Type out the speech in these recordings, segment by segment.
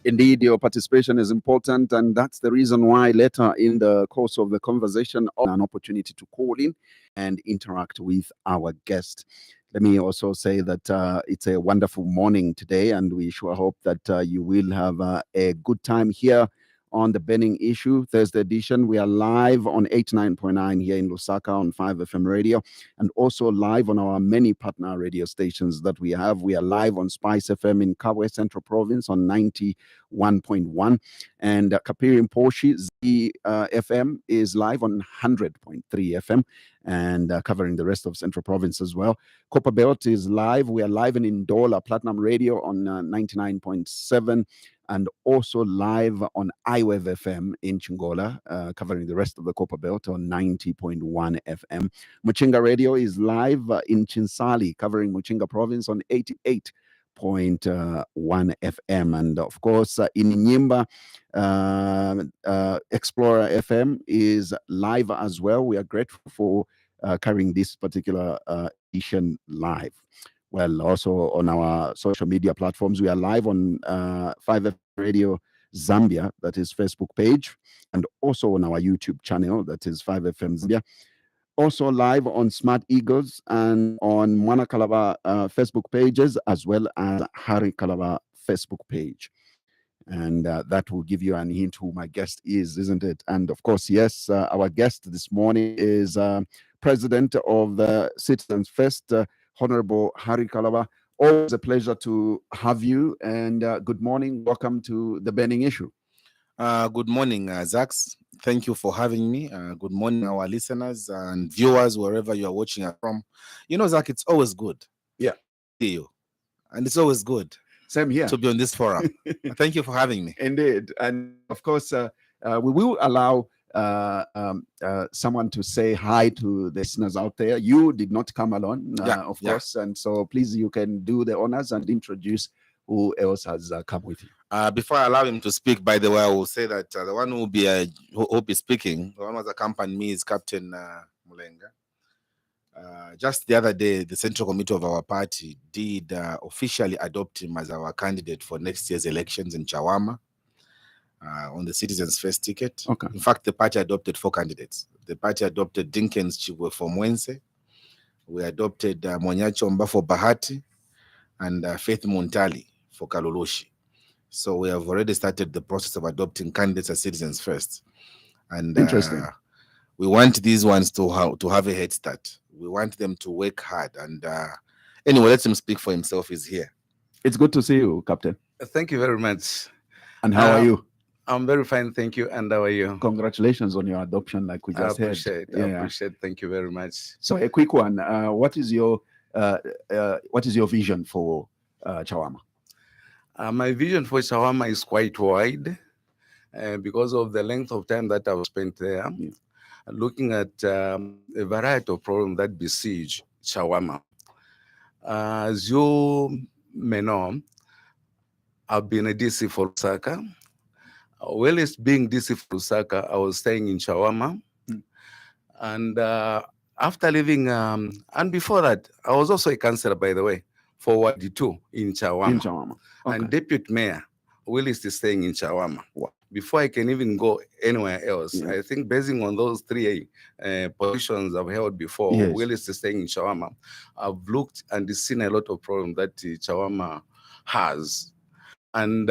Indeed, your participation is important, and that's the reason why later in the course of the conversation, an opportunity to call in and interact with our guest. Let me also say that it's a wonderful morning today, and we sure hope that you will have a good time here on the Burning Issue Thursday edition. We are live on 89.9 here in Lusaka on 5FM radio, and also live on our many partner radio stations that we have. We are live on Spice FM in Kabwe Central Province on 91.1, and Kapiri in Poshi FM is live on 100.3 FM, and covering the rest of Central Province as well. Copper Belt is live. We are live in Ndola Platinum Radio on 99.7, and also live on iWave FM in Chingola, covering the rest of the Copper Belt on 90.1 FM. Muchinga Radio is live in Chinsali, covering Muchinga Province on 88.1 FM. And of course, in Nyimba, Explorer FM is live as well. We are grateful for carrying this particular edition live. Well, also on our social media platforms, we are live on 5F Radio Zambia, that is Facebook page, and also on our YouTube channel, that is 5FM Zambia. Also live on Smart Eagles and on Mwana Kalaba Facebook pages, as well as Hari Kalaba Facebook page. And that will give you an hint who my guest is, isn't it? And of course, yes, our guest this morning is President of the Citizens Fest, Honorable Hari Kalaba. Always a pleasure to have you, and good morning. Welcome to the Burning Issue. Good morning, Zax. Thank you for having me. Good morning, our listeners and viewers, wherever you are watching us from. You know, Zach, it's always good. Yeah. See you. And it's always good. Same here. To be on this forum. Thank you for having me. Indeed. And of course, we will allow someone to say hi to the listeners out there. You did not come alone, of course. And so please, you can do the honors and introduce who else has come with you. Before I allow him to speak, by the way, I will say that the one who will be speaking, the one who has accompanied me is Captain Mulenga. Just the other day, the Central Committee of our party did officially adopt him as our candidate for next year's elections in Chawama on the Citizens First ticket. Okay. In fact, the party adopted 4 candidates. The party adopted Dinkins Chibwe for Mwense. We adopted Monyachomba for Bahati and Faith Muntali for Kaloloshi. So we have already started the process of adopting candidates as Citizens First. And interesting. We want these ones to have a head start. We want them to work hard. And anyway, let him speak for himself. He's here. It's good to see you, Captain. Thank you very much. And how are you? I'm very fine, thank you. And how are you? Congratulations on your adoption, like we just I said. appreciate. Thank you very much. So a quick one. What is your vision for Chawama? My vision for Chawama is quite wide because of the length of time that I've spent there, looking at a variety of problems that besiege Chawama. As you may know, I've been a DC for Lusaka. Well, it's being DC for Lusaka, I was staying in Chawama. And after leaving, and before that, I was also a councillor, by the way, for Ward 2 in Chawama. In Chawama. Okay. And Deputy Mayor Willis is staying in Chawama. Wow. Before I can even go anywhere else, I think basing on those 3 positions I've held before, Willis is staying in Chawama. I've looked and seen a lot of problems that Chawama has. And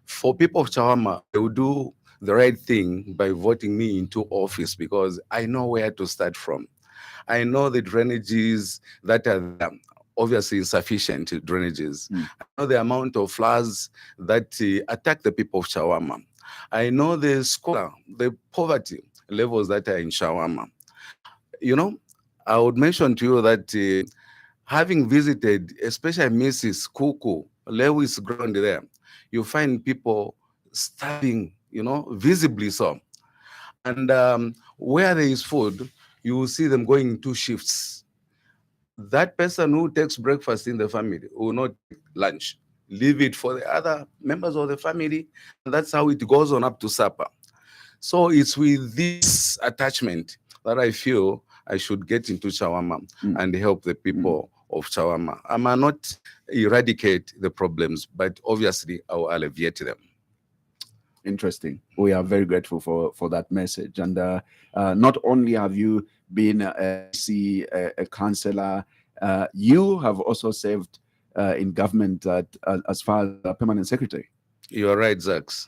for people of Chawama, they will do the right thing by voting me into office because I know where to start from. I know the drainages that are there, obviously insufficient drainages. I know the amount of floods that attack the people of Chawama. I know the poverty levels that are in Chawama. You know, I would mention to you that having visited, especially Mrs. Kuku, Lewis ground there, you find people starving, you know, visibly so. And where there is food, you will see them going in 2 shifts. That person who takes breakfast in the family will not take lunch. Leave it for the other members of the family. And that's how it goes on up to supper. So it's with this attachment that I feel I should get into Chawama and help the people of Chawama. I'm not eradicate the problems, but obviously I will alleviate them. Interesting. We are very grateful for that message. And not only have you been a councillor, you have also served in government as far as a permanent secretary. You are right, Zax.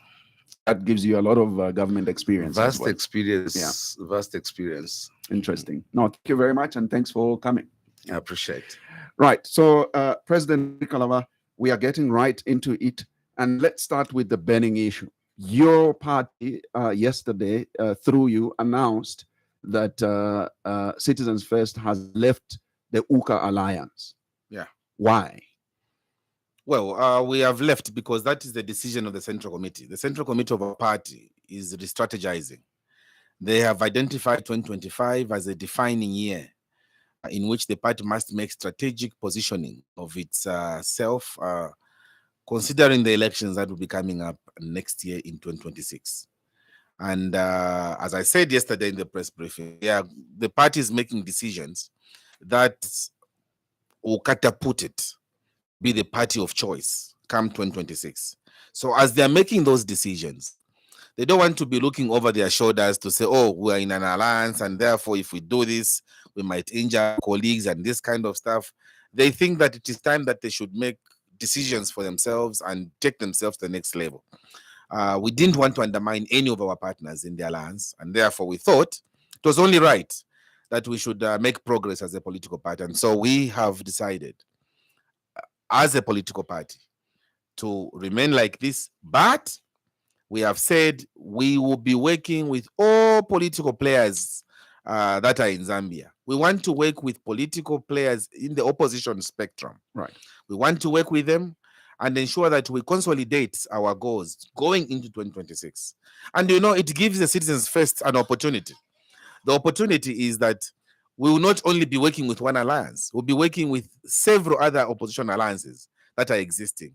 That gives you a lot of government experience. Vast experience. Yeah. Vast experience. Interesting. No, thank you very much, and thanks for coming. I appreciate. Right. So, President Kalaba, we are getting right into it, and let's start with the burning issue. Your party yesterday, through you, announced that Citizens First has left the UKA alliance. Yeah. Why? Well, we have left because that is the decision of the Central Committee. The Central Committee of our party is re-strategizing. They have identified 2025 as a defining year in which the party must make strategic positioning of itself, considering the elections that will be coming up next year in 2026. And as I said yesterday in the press briefing, the party is making decisions that will catapult it, be the party of choice come 2026. So as they're making those decisions, they don't want to be looking over their shoulders to say, oh, we're in an alliance, and therefore if we do this, we might injure colleagues and this kind of stuff. They think that it is time that they should make decisions for themselves and take themselves to the next level. We didn't want to undermine any of our partners in the alliance, and therefore we thought it was only right that we should make progress as a political party. And so we have decided as a political party to remain like this, but we have said we will be working with all political players that are in Zambia. We want to work with political players in the opposition spectrum. Right. We want to work with them and ensure that we consolidate our goals going into 2026. And it gives the Citizens First an opportunity. The opportunity is that we will not only be working with one alliance, we'll be working with several other opposition alliances that are existing.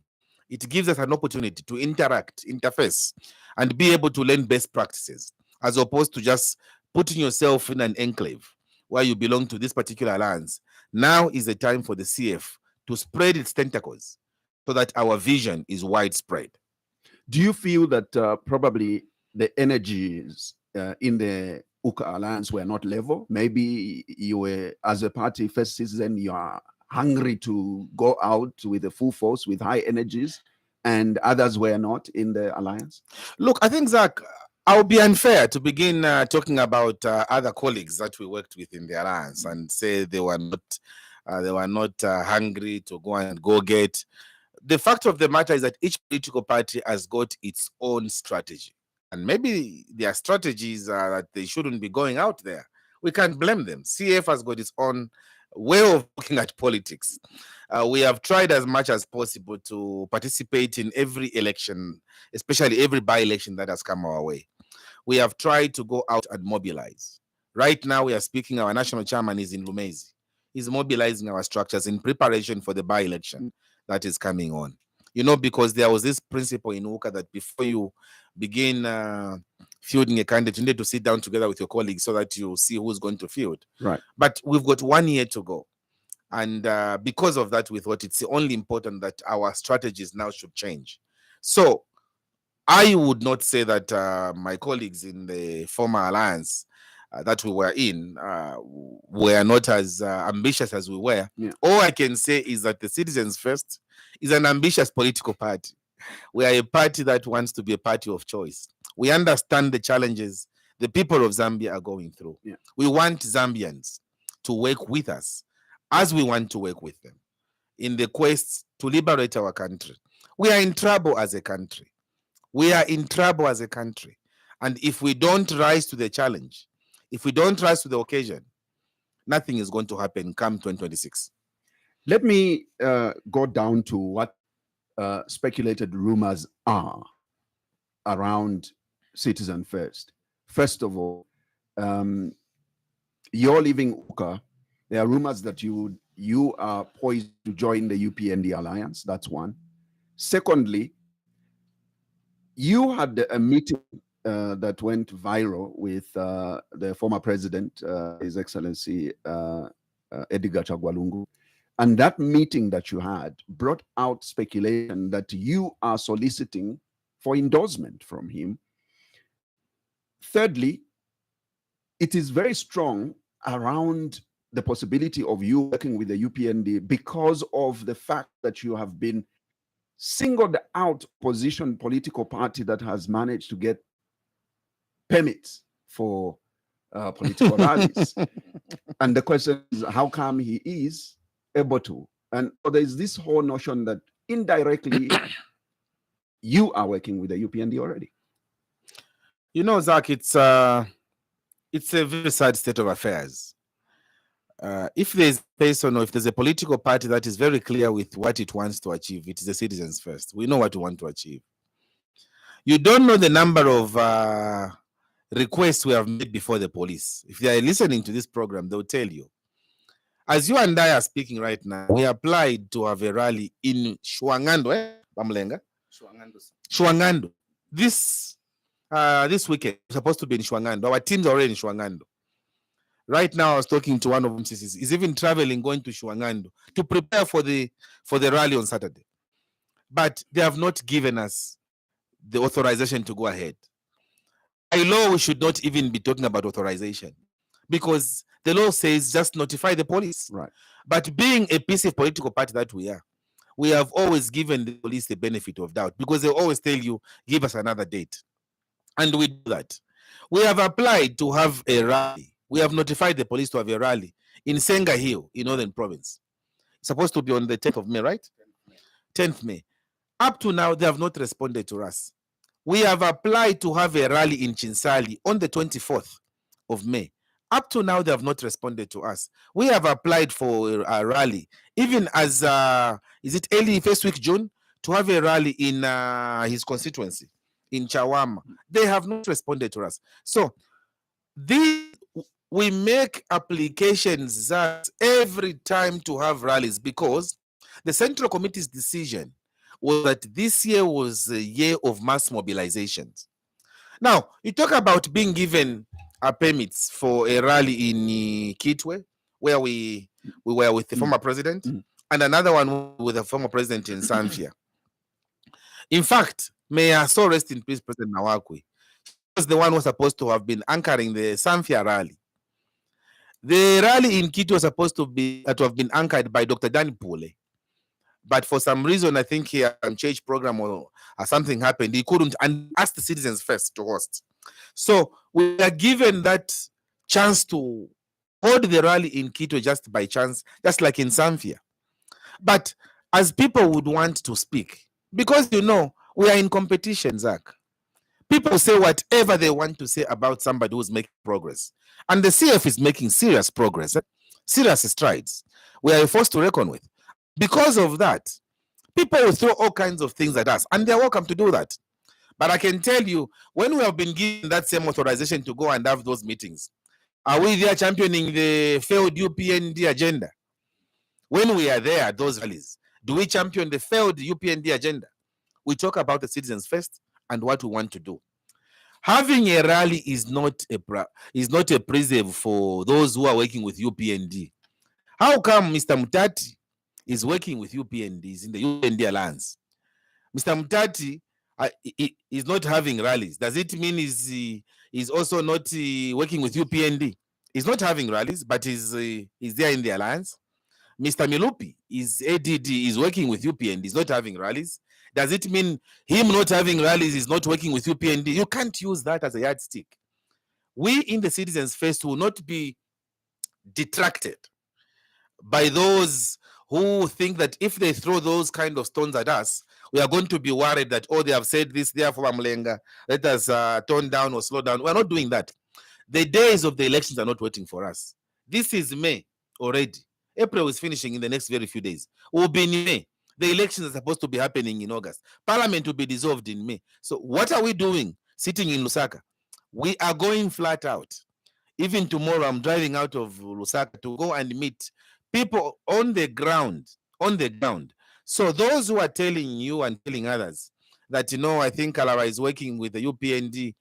It gives us an opportunity to interact, interface, and be able to learn best practices, as opposed to just putting yourself in an enclave where you belong to this particular alliance. Now is the time for the CF to spread its tentacles so that our vision is widespread. Do you feel that probably the energies in the UKA alliance were not level? Maybe you were, as a party, First Citizen, you are hungry to go out with a full force, with high energies, and others were not in the alliance? Look, I think, Zach, I would be unfair to begin talking about other colleagues that we worked with in the alliance and say they were not hungry to go get. The fact of the matter is that each political party has got its own strategy, and maybe their strategies are that they shouldn't be going out there. We can't blame them. CF has got its own way of looking at politics. We have tried as much as possible to participate in every election, especially every by-election that has come our way. We have tried to go out and mobilize. Right now, we are speaking, our national chairman is in Rumezi. He's mobilizing our structures in preparation for the by-election that is coming on. Because there was this principle in UKA that before you begin fielding a candidate, you need to sit down together with your colleagues so that you see who's going to field. Right. But we've got 1 year to go. And because of that, we thought it's only important that our strategies now should change. So I would not say that my colleagues in the former alliance that we were in were not as ambitious as we were. Yeah. All I can say is that the Citizens First is an ambitious political party. We are a party that wants to be a party of choice. We understand the challenges the people of Zambia are going through. Yeah. We want Zambians to work with us as we want to work with them in the quest to liberate our country. We are in trouble as a country. We are in trouble as a country. And if we don't rise to the challenge, if we don't rise to the occasion, nothing is going to happen come 2026. Let me go down to what speculated rumors are around Citizen First. First of all, you're leaving UKA. There are rumors that you are poised to join the UPND alliance. That's one. Secondly, you had a meeting that went viral with the former president, His Excellency Edgar Chagwalungu. And that meeting that you had brought out speculation that you are soliciting for endorsement from him. Thirdly, it is very strong around the possibility of you working with the UPND because of the fact that you have been singled out position political party that has managed to get permits for political rallies. And the question is, how come he is able to? And so there's this whole notion that indirectly you are working with the UPND already. You know, Zach, it's a very sad state of affairs. If there's a person or if there's a political party that is very clear with what it wants to achieve, it is the citizens first. We know what we want to achieve. You don't know the number of requests we have made before the police. If they are listening to this program, they'll tell you. As you and I are speaking right now, we applied to have a rally in Shwangando, Bamlenga? Shwangando. This weekend, we're supposed to be in Shwangando. Our team's already in Shwangando. Right now, I was talking to one of them. He's even traveling, going to Shwangando to prepare for the rally on Saturday. But they have not given us the authorization to go ahead. By law, we should not even be talking about authorization because the law says just notify the police. Right. But being a peaceful political party that we are, we have always given the police the benefit of doubt because they always tell you, give us another date. And we do that. We have applied to have a rally. We have notified the police to have a rally in Senga Hill in Northern Province. It's supposed to be on the 10th of May, right? 10th May. Up to now, they have not responded to us. We have applied to have a rally in Chinsali on the 24th of May. Up to now, they have not responded to us. We have applied for a rally, even as, is it early first week June, to have a rally in his constituency, in Chawama. They have not responded to us. So, we make applications that every time to have rallies because the Central Committee's decision was that this year was a year of mass mobilizations. Now, you talk about being given permits for a rally in Kitwe, where we were with the former president, and another one with the former president in Sanfia. In fact, may I so rest in peace, President Nawakwe. He was the one who was supposed to have been anchoring the Sanfia rally. The rally in Kitwe was supposed to have been anchored by Dr. Danny Pule. But for some reason, I think he had a change program or something happened. He couldn't and asked the citizens first to host. So we are given that chance to hold the rally in Kitwe just by chance, just like in Sanfia. But as people would want to speak, because you know, we are in competition, Zach. People say whatever they want to say about somebody who's making progress. And the CF is making serious progress, serious strides. We are a force to reckon with. Because of that, people will throw all kinds of things at us, and they're welcome to do that. But I can tell you, when we have been given that same authorization to go and have those meetings, are we there championing the failed UPND agenda? When we are there at those rallies, do we champion the failed UPND agenda? We talk about the citizens first and what we want to do. Having a rally is not a preserve for those who are working with UPND. How come Mr. Mutati is working with UPNDs in the UPND alliance? Mr. Mutati is not having rallies. Does it mean he's also not working with UPND? He's not having rallies, but he's there in the alliance. Mr. Milupi is ADD, is working with UPND, he's not having rallies. Does it mean him not having rallies is not working with UPND? You can't use that as a yardstick. We in the citizens first will not be detracted by those who think that if they throw those kind of stones at us, we are going to be worried that, oh, they have said this, therefore, Mlenga, let us tone down or slow down. We're not doing that. The days of the elections are not waiting for us. This is May already. April is finishing in the next very few days. We'll be in May. The elections are supposed to be happening in August. Parliament will be dissolved in May. So what are we doing sitting in Lusaka? We are going flat out. Even tomorrow, I'm driving out of Lusaka to go and meet people on the ground. So those who are telling you and telling others that, you know, I think Kalaba is working with the UPND,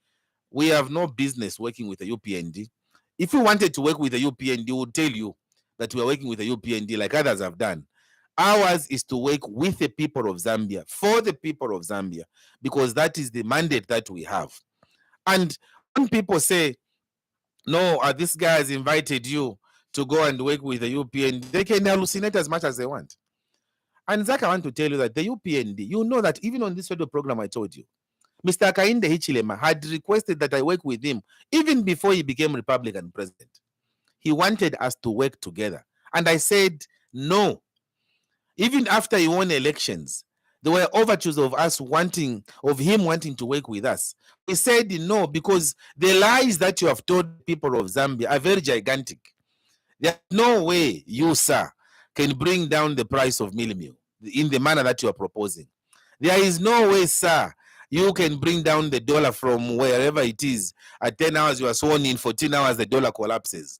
we have no business working with the UPND. If we wanted to work with the UPND, we would tell you. that we are working with the UPND like others have done. Ours is to work with the people of Zambia, for the people of Zambia, because that is the mandate that we have. And when people say, no, this guy has invited you to go and work with the UPND, they can hallucinate as much as they want. And Zach, I want to tell you that the UPND, you know that even on this radio program I told you, Mr. Kainde Hichilema had requested that I work with him even before he became Republican president. He wanted us to work together. And I said, no. Even after he won elections, there were overtures of him wanting to work with us. We said no, because the lies that you have told people of Zambia are very gigantic. There's no way you, sir, can bring down the price of meal in the manner that you are proposing. There is no way, sir, you can bring down the dollar from wherever it is. At 10 hours, you are sworn in, 14 hours, the dollar collapses.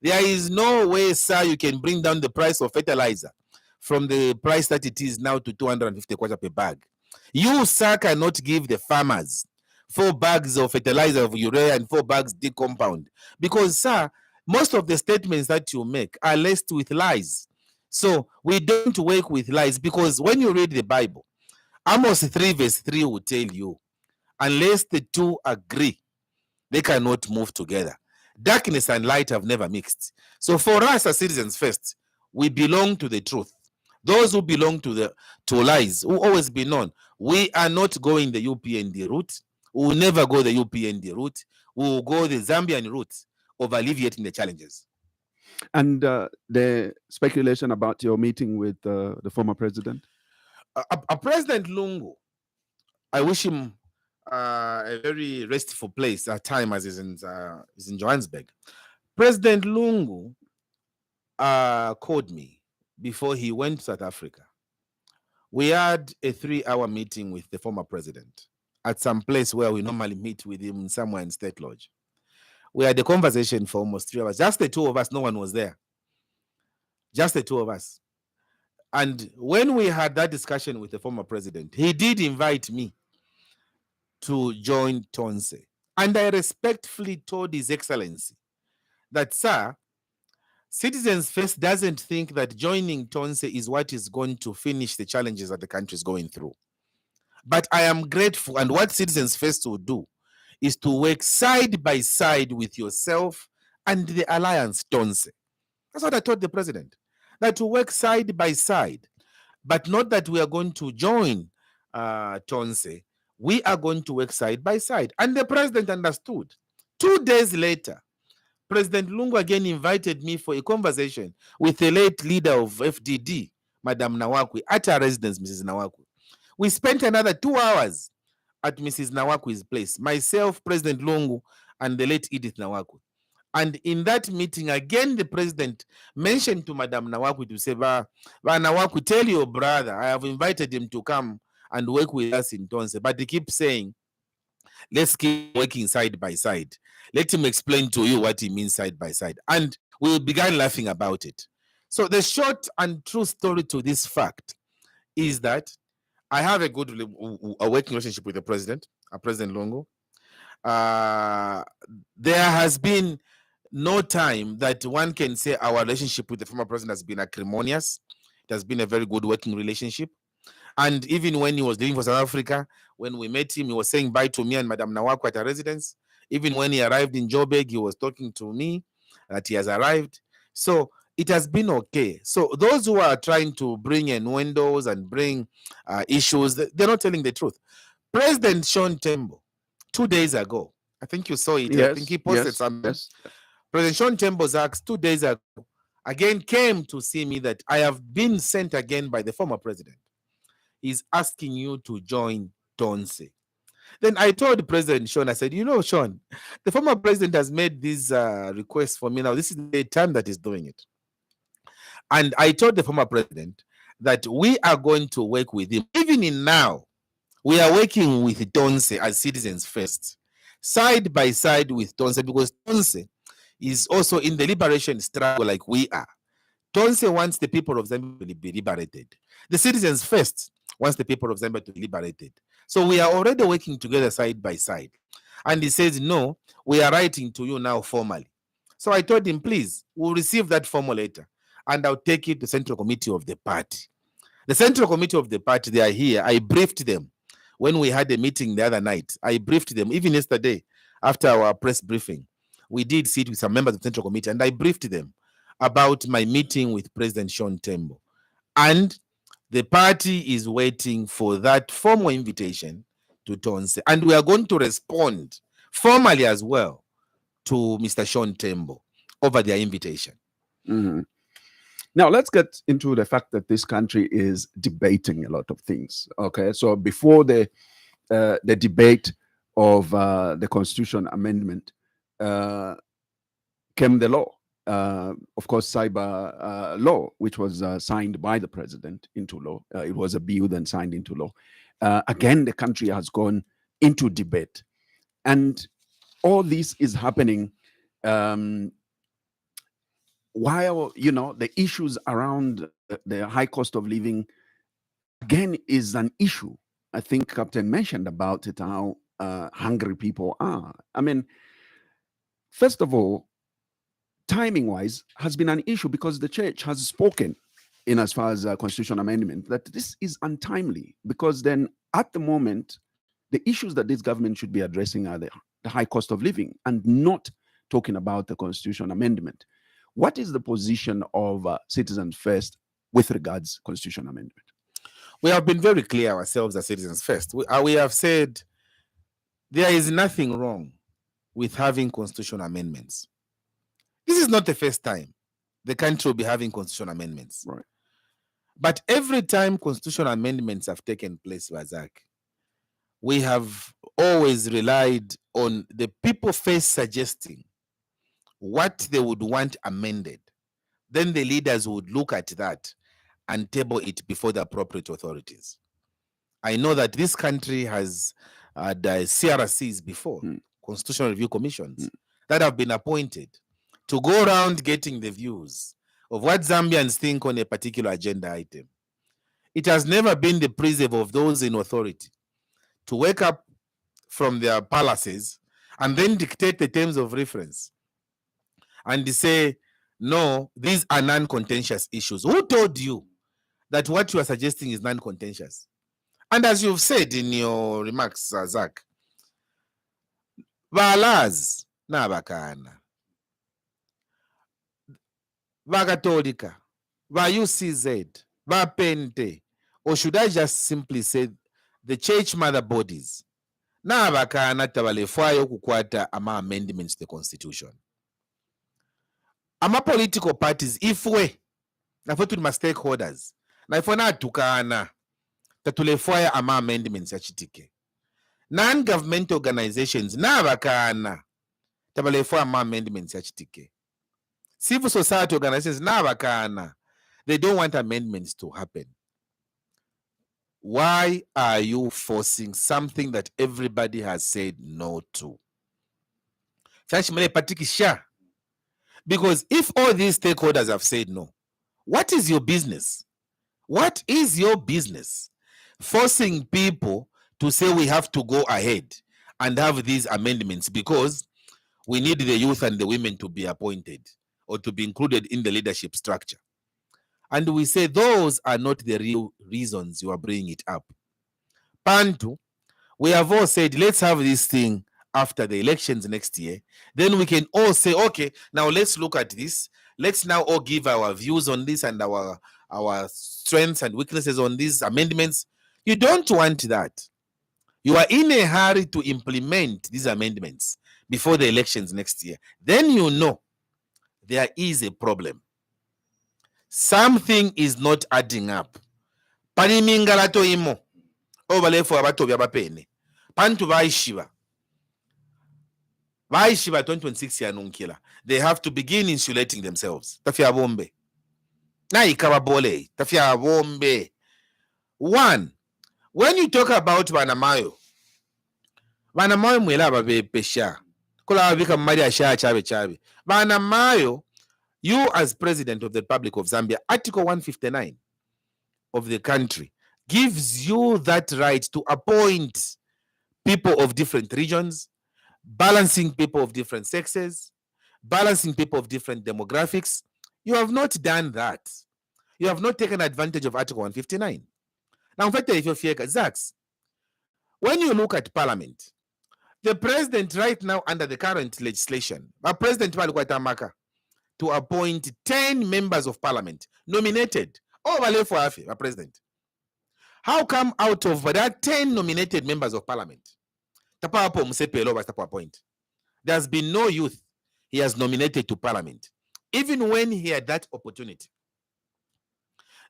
There is no way, sir, you can bring down the price of fertilizer from the price that it is now to 250 kwacha per bag. You, sir, cannot give the farmers 4 bags of fertilizer of urea and 4 bags D-compound. Because, sir, most of the statements that you make are laced with lies. So we don't work with lies, because when you read the Bible, Amos 3 verse 3 will tell you, unless the two agree, they cannot move together. Darkness and light have never mixed. So for us as citizens first, we belong to the truth. Those who belong to lies will always be known. We are not going the UPND route. We will never go the UPND route. We will go the Zambian route of alleviating the challenges. And the speculation about your meeting with the former president? President Lungu, I wish him a very restful place at time as is in Johannesburg. President Lungu called me before he went to South Africa. We had a 3-hour meeting with the former president at some place where we normally meet with him, somewhere in State Lodge. We had a conversation for almost 3 hours. Just the two of us, no one was there. Just the two of us. And when we had that discussion with the former president, he did invite me to join Tonse. And I respectfully told His Excellency that, sir, Citizens First doesn't think that joining Tonse is what is going to finish the challenges that the country is going through. But I am grateful, and what Citizens First will do is to work side by side with yourself and the Alliance Tonse. That's what I told the president, that to work side by side, but not that we are going to join Tonse. We are going to work side by side. And the president understood. 2 days later, President Lungu again invited me for a conversation with the late leader of FDD, Madam Nawakwi, at her residence, Mrs. Nawakwi. We spent another 2 hours at Mrs. Nawakwi's place, myself, President Lungu, and the late Edith Nawakwi. And in that meeting, again, the president mentioned to Madam Nawakwi to say, Nawakwi, tell your brother, I have invited him to come and work with us in Tonse, but he keeps saying, let's keep working side by side. Let him explain to you what he means side by side. And we began laughing about it. So the short and true story to this fact is that I have a good working relationship with the president, President Lungu. There has been no time that one can say our relationship with the former president has been acrimonious. It has been a very good working relationship. And even when he was leaving for South Africa, when we met him, he was saying bye to me and Madam Nawakwi at her residence. Even when he arrived in Joburg, he was talking to me that he has arrived. So it has been okay. So those who are trying to bring innuendos and bring issues, they're not telling the truth. President Sean Tembo, 2 days ago, I think you saw it. Yes, I think he posted something. Yes. President Sean Tembo Zaks, 2 days ago, again came to see me that I have been sent again by the former president. He's asking you to join Tonse. Then I told President Sean, I said, you know, Sean, the former president has made this request for me now. This is the time that he's doing it. And I told the former president that we are going to work with him. Even in now, we are working with Tonse as Citizens First, side by side with Tonse, because Tonse is also in the liberation struggle like we are. Tonse wants the people of Zambia to be liberated. The Citizens First wants the people of Zambia to be liberated. So we are already working together side by side. And he says, no, we are writing to you now formally. So I told him, please, we'll receive that formal letter. and I'll take it to the Central Committee of the party. The Central Committee of the party, they are here. I briefed them when we had a meeting the other night. I briefed them, even yesterday, after our press briefing. We did sit with some members of the Central Committee, and I briefed them about my meeting with President Sean Tembo. And the party is waiting for that formal invitation to Tonse. And we are going to respond formally as well to Mr. Sean Tembo over their invitation. Mm-hmm. Now, let's get into the fact that this country is debating a lot of things. Okay, so before the debate of the Constitution Amendment came the law, of course, cyber law, which was signed by the president into law. It was a bill then signed into law. Again, the country has gone into debate, and all this is happening while the issues around the high cost of living again is an issue. I think Captain mentioned about it, how hungry people are. I mean, first of all, timing wise has been an issue because the church has spoken in as far as constitutional amendment that this is untimely, because then at the moment the issues that this government should be addressing are the high cost of living and not talking about the constitutional amendment. What is the position of Citizens First with regards constitutional amendment? We have been very clear ourselves as Citizens First. We have said there is nothing wrong with having constitutional amendments. This is not the first time the country will be having constitutional amendments. Right. But every time constitutional amendments have taken place, Razak, we have always relied on the people first suggesting what they would want amended. Then the leaders would look at that and table it before the appropriate authorities. I know that this country has the CRCs before, Constitutional Review Commissions, that have been appointed to go around getting the views of what Zambians think on a particular agenda item. It has never been the preserve of those in authority to wake up from their palaces and then dictate the terms of reference and say, no, these are non-contentious issues. Who told you that what you are suggesting is non-contentious? And as you've said in your remarks, Zach, Balaz Nabakana, Vagatolika, VAUCZ, VAPENTE, or should I just simply say the church mother bodies, Nabakana Tabalefayo Kukwata ama amendments to the Constitution. Ama political parties, if we, na to my stakeholders, na if we na tukana, tatulefoya ama amendments ya chitike. Non-government organizations, na bakana, tabalefoya ama amendments ya chitike. Civil society organizations, na bakana, they don't want amendments to happen. Why are you forcing something that everybody has said no to? Because if all these stakeholders have said no, what is your business? What is your business forcing people to say we have to go ahead and have these amendments because we need the youth and the women to be appointed or to be included in the leadership structure? And we say those are not the real reasons you are bringing it up. Pantu, we have all said, let's have this thing after the elections next year. Then we can all say, okay, now let's look at this. Let's now all give our views on this and our strengths and weaknesses on these amendments. You don't want that. You are in a hurry to implement these amendments before the elections next year. Then you know there is a problem. Something is not adding up. Panimingalato imo. Obalefo abato byabapene. Pantu baishiba. Baishiba 2026 ya nunkila. They have to begin insulating themselves. Tafia bombe. Na ikababole. Tafia bombe. One, when you talk about Banamayo mwela babe pesha. Kula wabika mmari asha chabe. Banamayo, you as president of the Republic of Zambia, Article 159 of the country gives you that right to appoint people of different regions, balancing people of different sexes, balancing people of different demographics. You have not done that. You have not taken advantage of Article 159. Now, in fact, if you're Zax, when you look at Parliament, the president right now under the current legislation, a president to appoint 10 members of parliament nominated. A president. How come out of that 10 nominated members of parliament, there's been no youth he has nominated to parliament, even when he had that opportunity?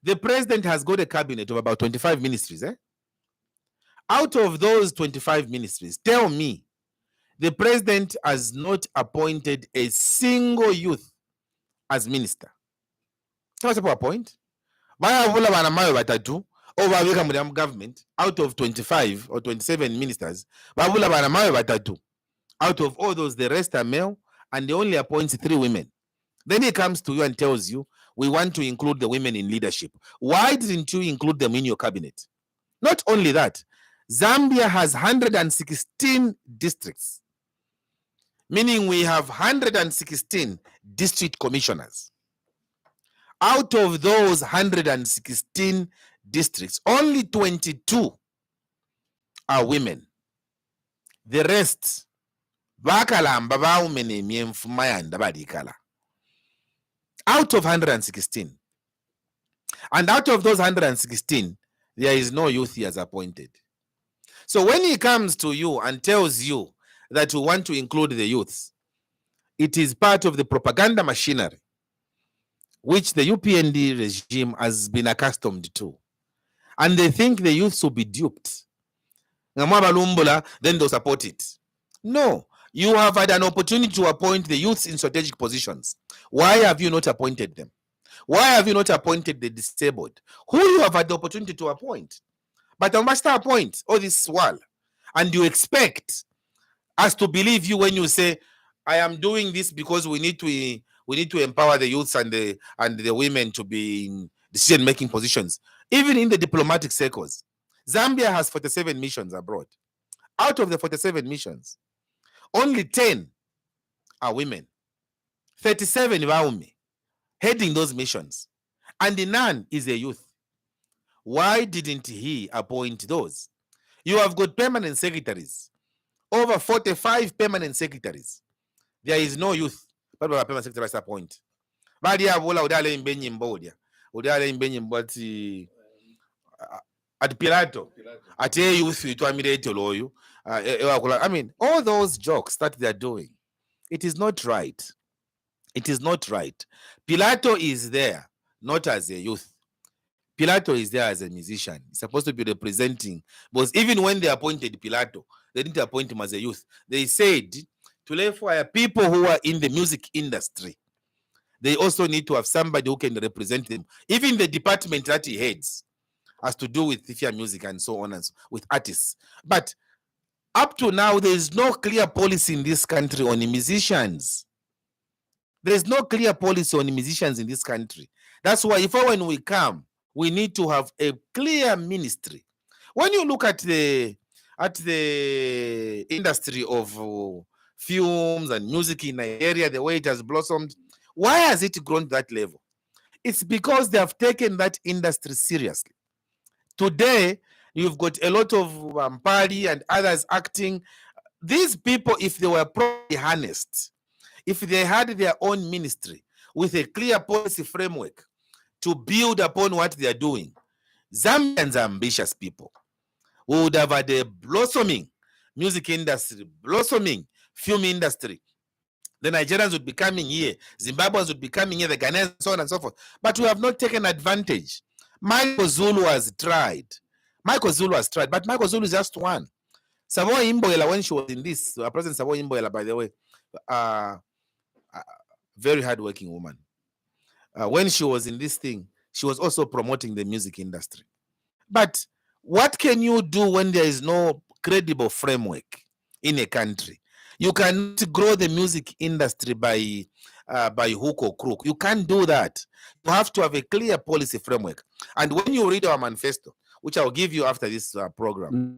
The president has got a cabinet of about 25 ministries. Out of those 25 ministries, tell me, the president has not appointed a single youth as minister. That's a point. Government out of 25 or 27 ministers, out of all those, the rest are male, and they only appoint 3 women. Then he comes to you and tells you, we want to include the women in leadership. Why didn't you include them in your cabinet? Not only that, Zambia has 116 districts, meaning we have 116 district commissioners. Out of those 116 districts, only 22 are women. The rest, out of 116. And out of those 116, there is no youth he has appointed. So when he comes to you and tells you that you want to include the youths, it is part of the propaganda machinery which the UPND regime has been accustomed to. And they think the youths will be duped. Then they'll support it. No, you have had an opportunity to appoint the youths in strategic positions. Why have you not appointed them? Why have you not appointed the disabled, who you have had the opportunity to appoint? But you must appoint all this while, and you expect us to believe you when you say, I am doing this because we need to empower the youths and the women to be in decision-making positions. Even in the diplomatic circles, Zambia has 47 missions abroad. Out of the 47 missions, only 10 are women. 37 Vaumi heading those missions, and none is a youth. Why didn't he appoint those? You have got permanent secretaries, over 45 permanent secretaries. There is no youth, but permanent secretaries appoint. At Pilato, at youth, I mean, all those jokes that they are doing, it is not right. It is not right. Pilato is there not as a youth. Pilato is there as a musician. He's supposed to be representing, because even when they appointed Pilato, they didn't appoint him as a youth. They said to lay for people who are in the music industry, they also need to have somebody who can represent them. Even the department that he heads has to do with theater music and so on and so, with artists. But up to now, there is no clear policy in this country on the musicians. There is no clear policy on the musicians in this country. That's why when we come, we need to have a clear ministry. When you look at the industry of films and music in Nigeria, the way it has blossomed, why has it grown to that level? It's because they have taken that industry seriously. Today, you've got a lot of Mpali and others acting. These people, if they were properly harnessed, if they had their own ministry with a clear policy framework to build upon what they are doing, Zambians are ambitious people. We would have had a blossoming music industry, blossoming film industry. The Nigerians would be coming here, Zimbabweans would be coming here, the Ghanaians, so on and so forth. But we have not taken advantage. Michael Zulu has tried. But Michael Zulu is just one. Savoy Imboela, when she was in this, President Savoy Imboela, by the way, very hardworking woman. When she was in this thing, she was also promoting the music industry. But what can you do when there is no credible framework in a country? You cannot grow the music industry by hook or crook. You can't do that. You have to have a clear policy framework. And when you read our manifesto, which I'll give you after this program,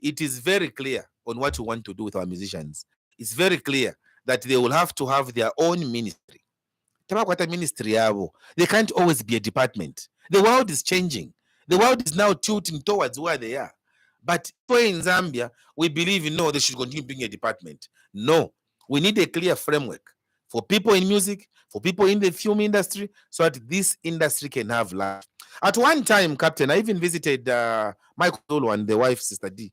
it is very clear on what we want to do with our musicians. It's very clear that they will have to have their own ministry ministry yabo. They can't always be a department. The world is changing. The world is now tilting towards where they are. But in Zambia, we believe they should continue being a department. No, we need a clear framework for people in music, for people in the film industry, so that this industry can have life. At one time, Captain, I even visited Michael Zulu and the wife, Sister D.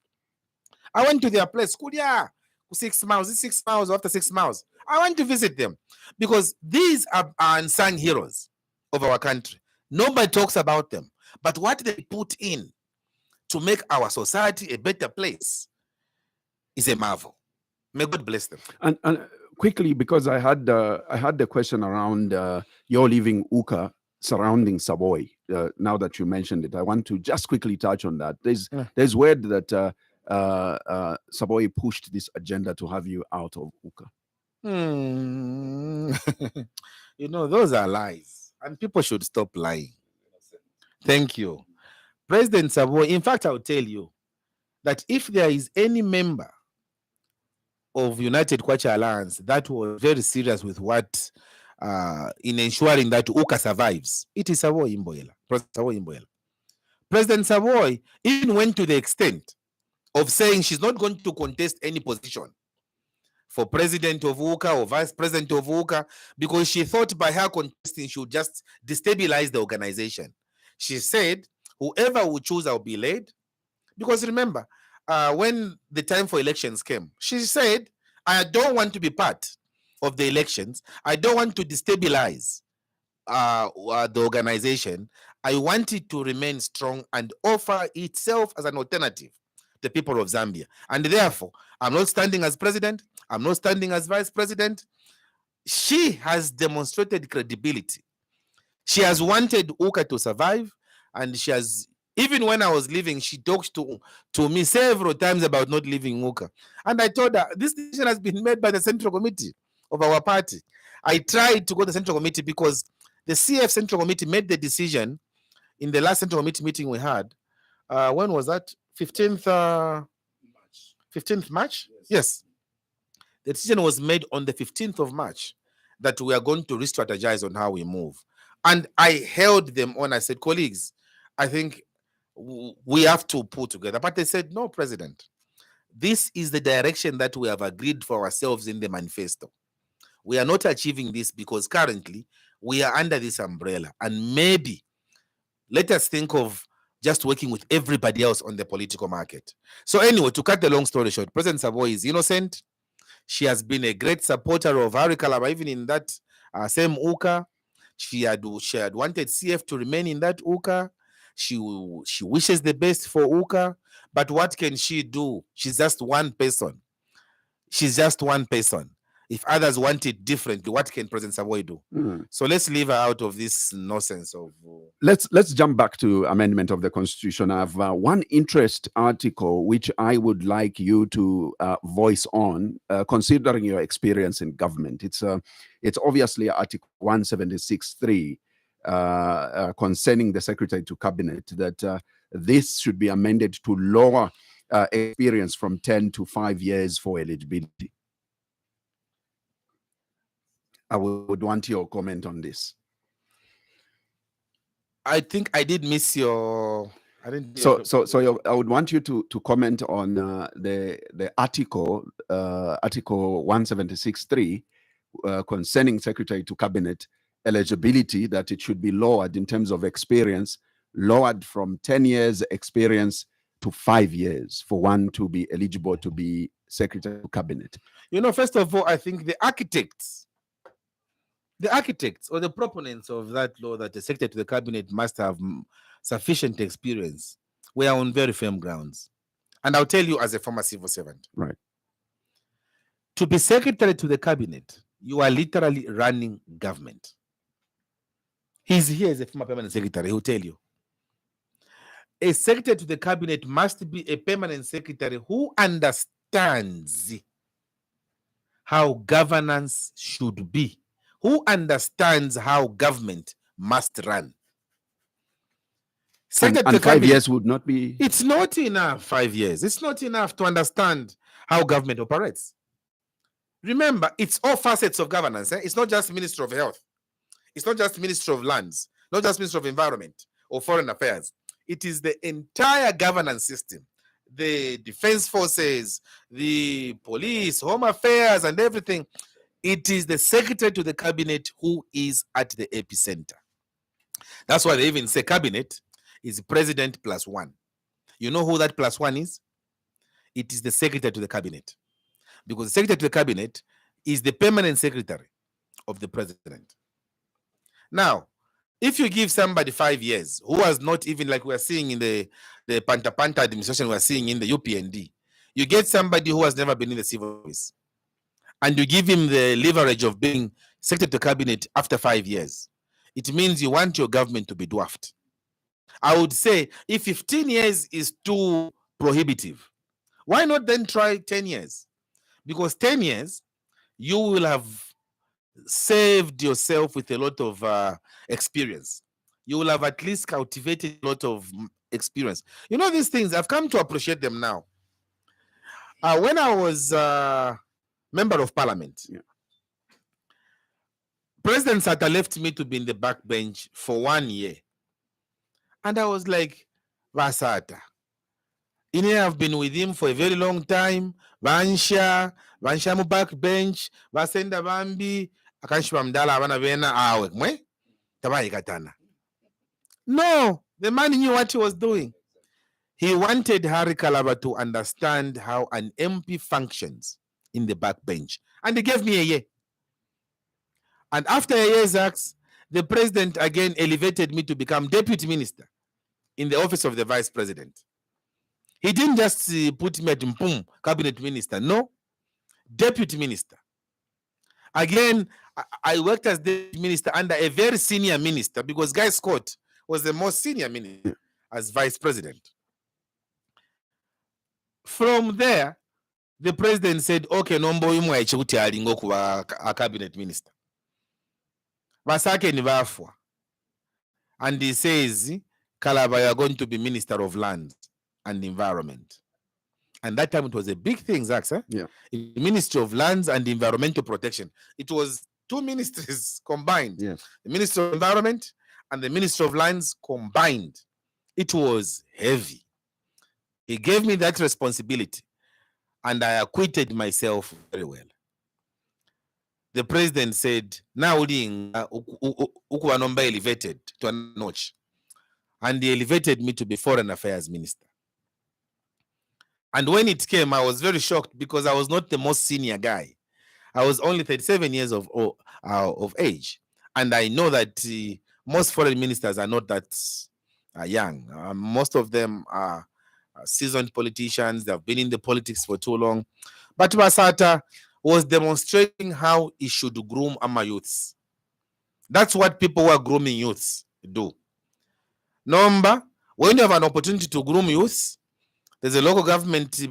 I went to their place, Kudia, 6 miles, 6 miles, after 6 miles. I went to visit them because these are unsung heroes of our country. Nobody talks about them. But what they put in to make our society a better place is a marvel. May God bless them. And quickly, because I had the question around your leaving UKA surrounding Savoy. Now that you mentioned it, I want to just quickly touch on that. There's word that Savoy pushed this agenda to have you out of UKA. Those are lies, and people should stop lying. Thank you. President Savoy, in fact, I'll tell you that if there is any member of United Kwacha Alliance that was very serious with what in ensuring that UKA survives, it is Savoy Imboela. President Savoy Imboela. President Savoy even went to the extent of saying she's not going to contest any position for president of UKA or vice president of UKA because she thought by her contesting she would just destabilize the organization. She said, whoever will choose, I'll be led. Because remember, when the time for elections came, she said, I don't want to be part of the elections. I don't want to destabilize the organization. I want it to remain strong and offer itself as an alternative to the people of Zambia. And therefore, I'm not standing as president. I'm not standing as vice president. She has demonstrated credibility. She has wanted UKA to survive, and she has, even when I was leaving, she talked to me several times about not leaving UKA. And I told her, this decision has been made by the Central Committee of our party. I tried to go to the Central Committee because the CF Central Committee made the decision in the last Central Committee meeting we had. When was that? 15th March? Yes. The decision was made on the 15th of March that we are going to re-strategize on how we move. And I held them on. I said, colleagues, I think we have to pull together. But they said, no, President, this is the direction that we have agreed for ourselves in the manifesto. We are not achieving this because currently we are under this umbrella. And maybe let us think of just working with everybody else on the political market. So anyway, to cut the long story short, President Savoy is innocent. She has been a great supporter of Harry Kalaba, even in that same UKA. She had wanted CF to remain in that UKA. She wishes the best for UKA. But what can she do? She's just one person. She's just one person. If others want it differently, what can President Savoy do? So let's leave her out of this nonsense of. Let's jump back to amendment of the Constitution. I have one interest article which I would like you to voice on, considering your experience in government. It's obviously Article 176.3 concerning the Secretary to Cabinet, that this should be amended to lower experience from 10 to 5 years for eligibility. I would want your comment on this. I think I did miss your. I didn't. I would want you to comment on the article 176.3 concerning Secretary to Cabinet eligibility, that it should be lowered in terms of experience, lowered from 10 years experience to 5 years for one to be eligible to be Secretary to Cabinet. First of all, I think the architects or the proponents of that law that the Secretary to the Cabinet must have sufficient experience were on very firm grounds. And I'll tell you, as a former civil servant, right, to be Secretary to the Cabinet, you are literally running government. He's here as a former permanent secretary. He'll tell you. A Secretary to the Cabinet must be a permanent secretary who understands how governance should be, who understands how government must run. And 5 years would not be. It's not enough. 5 years. It's not enough to understand how government operates. Remember, it's all facets of governance. It's not just Ministry of Health. It's not just Ministry of Lands, not just Ministry of Environment or Foreign Affairs. It is the entire governance system, the defense forces, the police, home affairs, and everything. It is the secretary to the cabinet who is at the epicenter. That's why they even say cabinet is president plus one. You know who that plus one is? It is the secretary to the cabinet. Because the secretary to the cabinet is the permanent secretary of the president. Now, if you give somebody 5 years, who was not even like we are seeing in the Panta Panta administration, we are seeing in the UPND, you get somebody who has never been in the civil service, and you give him the leverage of being secretary to cabinet after 5 years. It means you want your government to be dwarfed. I would say if 15 years is too prohibitive, why not then try 10 years? Because 10 years, you will have saved yourself with a lot of experience. You will have at least cultivated a lot of experience. You know, these things, I've come to appreciate them now. When I was member of parliament, President Sata left me to be in the back bench for 1 year. And I was like, Vasata. I've been with him for a very long time. Vansha mu back bench, Vasenda Bambi, Akanshwa Mdala Avana Vena Awe. Mwe? Tabai Katana. No, the man knew what he was doing. He wanted Harry Kalaba to understand how an MP functions in the backbench. And he gave me a year. And after a year's acts, the president again elevated me to become deputy minister in the office of the vice president. He didn't just put me at Mpum, cabinet minister. No, deputy minister. Again, I worked as deputy minister under a very senior minister because Guy Scott was the most senior minister as vice president. From there, the president said, okay, nombo imu aichikuti alingo kuwa a cabinet minister. Basake ni bafwa. And he says, Kalaba, you are going to be Minister of Land and Environment. And that time it was a big thing, Zach, sir. Yeah. The Ministry of Lands and Environmental Protection. It was two ministries combined. Yes. The Ministry of Environment and the Ministry of Lands combined. It was heavy. He gave me that responsibility and I acquitted myself very well. The president said, now ukuwanomba elevated to a notch. And he elevated me to be Foreign Affairs Minister. And when it came, I was very shocked because I was not the most senior guy. I was only 37 years of age. And I know that most foreign ministers are not that young. Most of them are seasoned politicians. They've been in the politics for too long. But Basata was demonstrating how he should groom our youths. That's what people who are grooming youths do. Number, when you have an opportunity to groom youths, there's a local government seat,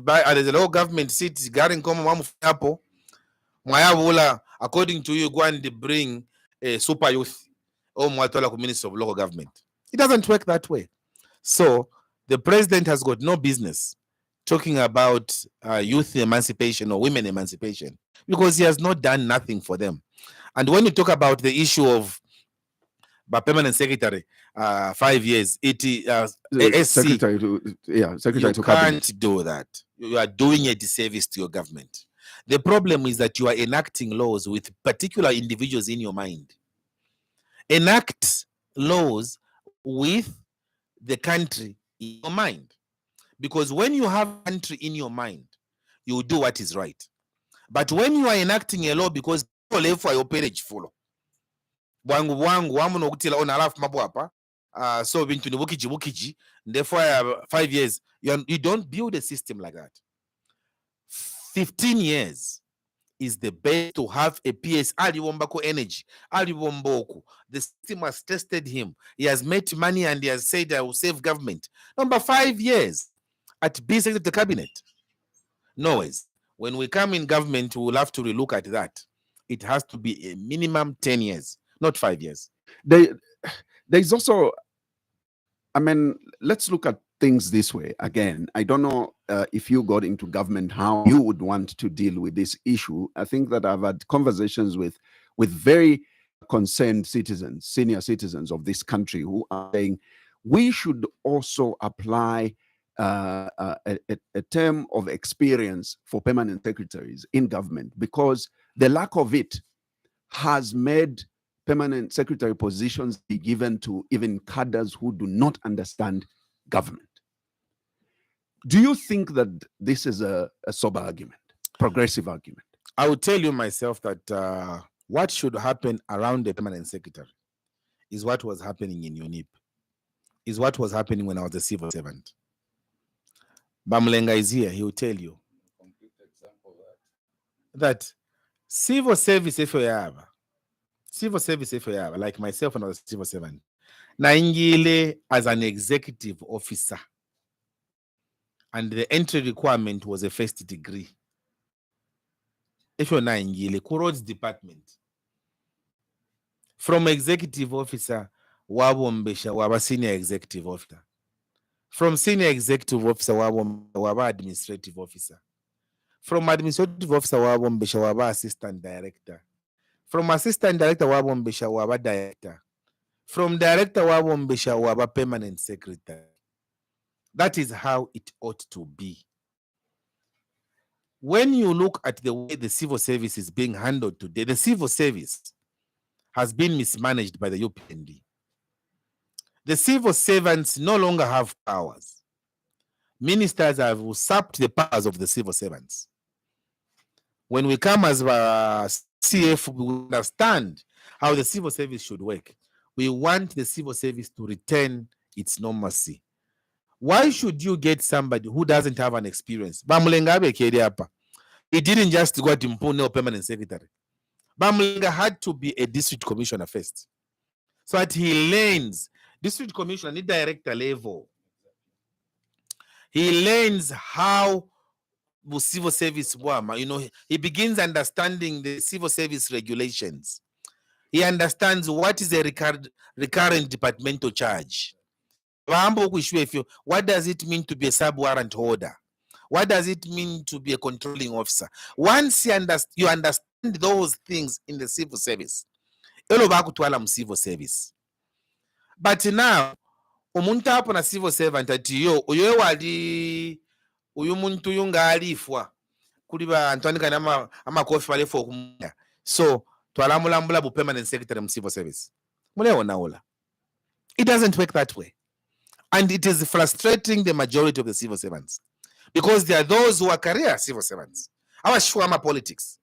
according to you, go and bring a super youth or Minister of Local Government. It doesn't work that way. So the president has got no business talking about youth emancipation or women emancipation because he has not done nothing for them. And when you talk about the issue of permanent secretary, 5 years, secretary to cabinet. Can't do that. You are doing a disservice to your government. The problem is that you are enacting laws with particular individuals in your mind. Enact laws with the country in your mind. Because when you have a country in your mind, you will do what is right. But when you are enacting a law because people live for your page follow. So into the wukiji, therefore 5 years, you don't build a system like that. 15 years is the best to have a PS. Aliwombako energy. Aliwomboku. The system has tested him. He has made money and he has said I will save government. Number 5 years at B Secretary of the Cabinet. No ways. When we come in government, we will have to relook at that. It has to be a minimum 10 years, not 5 years. There's also, I mean, let's look at things this way. Again, I don't know if you got into government, how you would want to deal with this issue. I think that I've had conversations with very concerned citizens, senior citizens of this country, who are saying we should also apply a term of experience for permanent secretaries in government, because the lack of it has made permanent secretary positions be given to even cadres who do not understand government. Do you think that this is a sober argument, progressive argument? I will tell you myself that what should happen around the permanent secretary is what was happening in UNIP, is what was happening when I was a civil servant. Bamlenga is here, he will tell you that civil service, if you have, like myself when I was a civil servant, naingile as an executive officer, and the entry requirement was a first degree. If you're naingile, Kurods department, from executive officer, wabombesha waba senior executive officer. From senior executive officer, waba administrative officer. From administrative officer, wabombesha waba assistant director. From assistant director, wabombesha waba director. From director, wabombesha waba permanent secretary. That is how it ought to be. When you look at the way the civil service is being handled today, the civil service has been mismanaged by the UPND. The civil servants no longer have powers. Ministers have usurped the powers of the civil servants. When we come as CF, we understand how the civil service should work. We want the civil service to return its normalcy. Why should you get somebody who doesn't have an experience? He didn't just go to Mpune permanent secretary. Bamlenga had to be a district commissioner first, so that he learns district commissioner, director level. He learns how the civil service works. He begins understanding the civil service regulations. He understands what is a recurrent departmental charge. What does it mean to be a sub-warrant holder? What does it mean to be a controlling officer? Once you understand those things in the civil service, civil service. But now, umuntu hapo na civil servant ati yo uyo wali uyu muntu yunga alifwa kuliba Antoine kana amakofi balefo kumunda, so twalamulambula bu permanent secretary mu civil service. Muleona ola. It doesn't work that way, and it is frustrating the majority of the civil servants, because there are those who are career civil servants. Our Shwama politics,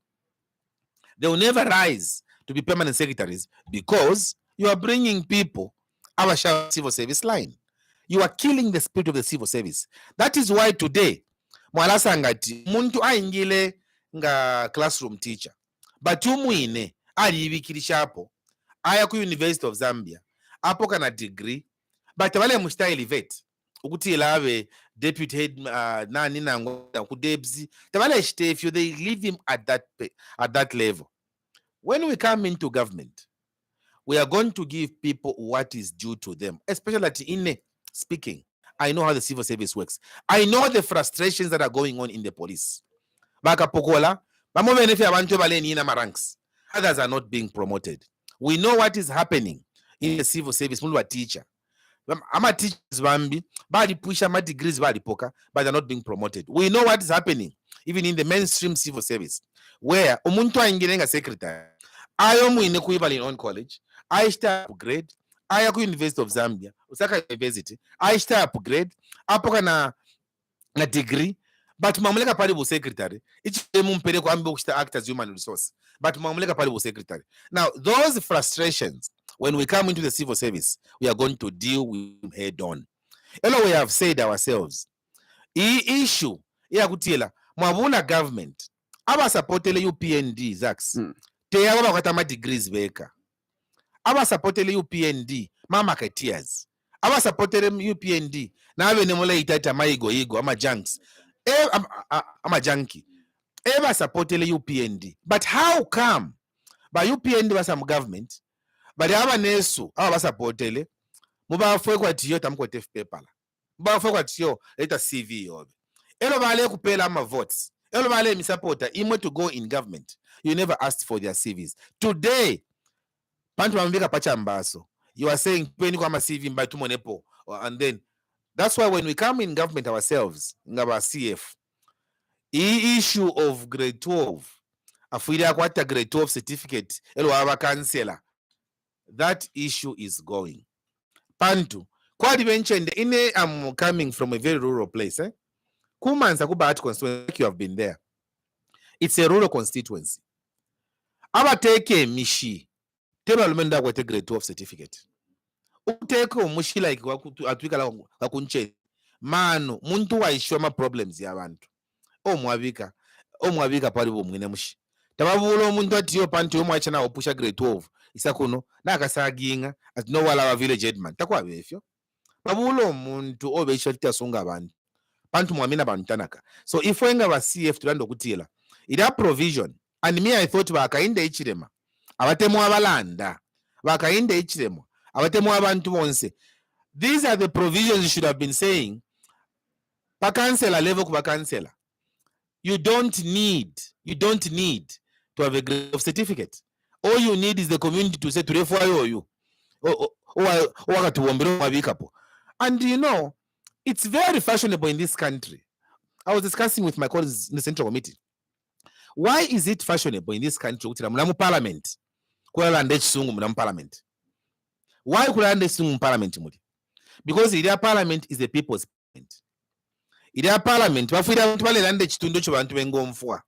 they will never rise to be permanent secretaries because you are bringing people our civil service line. You are killing the spirit of the civil service. That is why today, mwalasangati muntu aingile nga classroom teacher, but umwine alibikirisha hapo aya ku University of Zambia hapo kana degree, but wale musta elevate ukuti lawe deputy head nani nango ku debs tabale shite, if you they leave him at that level. When we come into government, we are going to give people what is due to them, especially in speaking. I know how the civil service works. I know the frustrations that are going on in the police. Others are not being promoted. We know what is happening in the civil service. Teacher. I'm a teacher, but degrees, but they're not being promoted. We know what is happening even in the mainstream civil service, where umuntu aingilenga secretary ayo mwine kuiba in on college, I start upgrade, I go University of Zambia, Osaka University, I start upgrade, apoka na degree, but mamuleka pale bu secretary, it's mumpere kwa ambe ukita act as human resource, but mamuleka pale bu secretary. Now, those frustrations, when we come into the civil service, we are going to deal with them head on. We have said ourselves, issue, ya kutiela, mwabuna government, aba supportele UPND, Zax, te aba wakatama degrees beka. Aba supportele UPND, mama katias. Aba supportele UPND, na awe nemole itata maigo, ama junks. Ama junkie. Eba supportele UPND. But how come? By UPND was some government, but aba nesu, aba supportele, muba fwe kwa tiyo tamko TF paper. Muba fwe kwa tiyo, leta CV yobe. Elo bale kupela ama votes. Elo bale misapota, imo to go in government. You never asked for their CVs. Today, Pantu mamvika pachambaso. You are saying peni kwa CV mba tumonepo, and then that's why when we come in government ourselves, ngaba CF, issue of grade 12, afuida kwata grade 12 certificate, elo aba kansela, that issue is going. Pantu, kwa mentioned, I'm coming from a very rural place. Kumanza kuba constituency, like you have been there. It's a rural constituency. Aba teke mishi, teba lumenda kwa grade 12 certificate. Uteke umushi like atwika la kunche. Mano, muntu wa ishoma problems ya bantu. Omwabika pali bomwine mushi. Tababulo muntu atiyo pantu omwacha na opusha grade 12. Isakuno, nakasaginga, as no wala wa village headman. Takwa befyo. Babulo muntu obe ishotita sunga abantu. Pantu mwamina bantanaka. So if wenga wa CF tulando kutila, ida provision, and me I thought wakainde ichirema. Abatemu abalanda. Wakainde ichirema. Abatemu abantu bonse. These are the provisions you should have been saying. Pa kansela level kwa kansela. You don't need to have a grade of certificate. All you need is the community to say to refer you. And you know, it's very fashionable in this country. I was discussing with my colleagues in the Central Committee. Why is it fashionable in this country? Parliament. Parliament. Why Parliament? Because the parliament is the people's parliament. Ida parliament bafira ntwale lande chitundo cyo bantu bengomfwa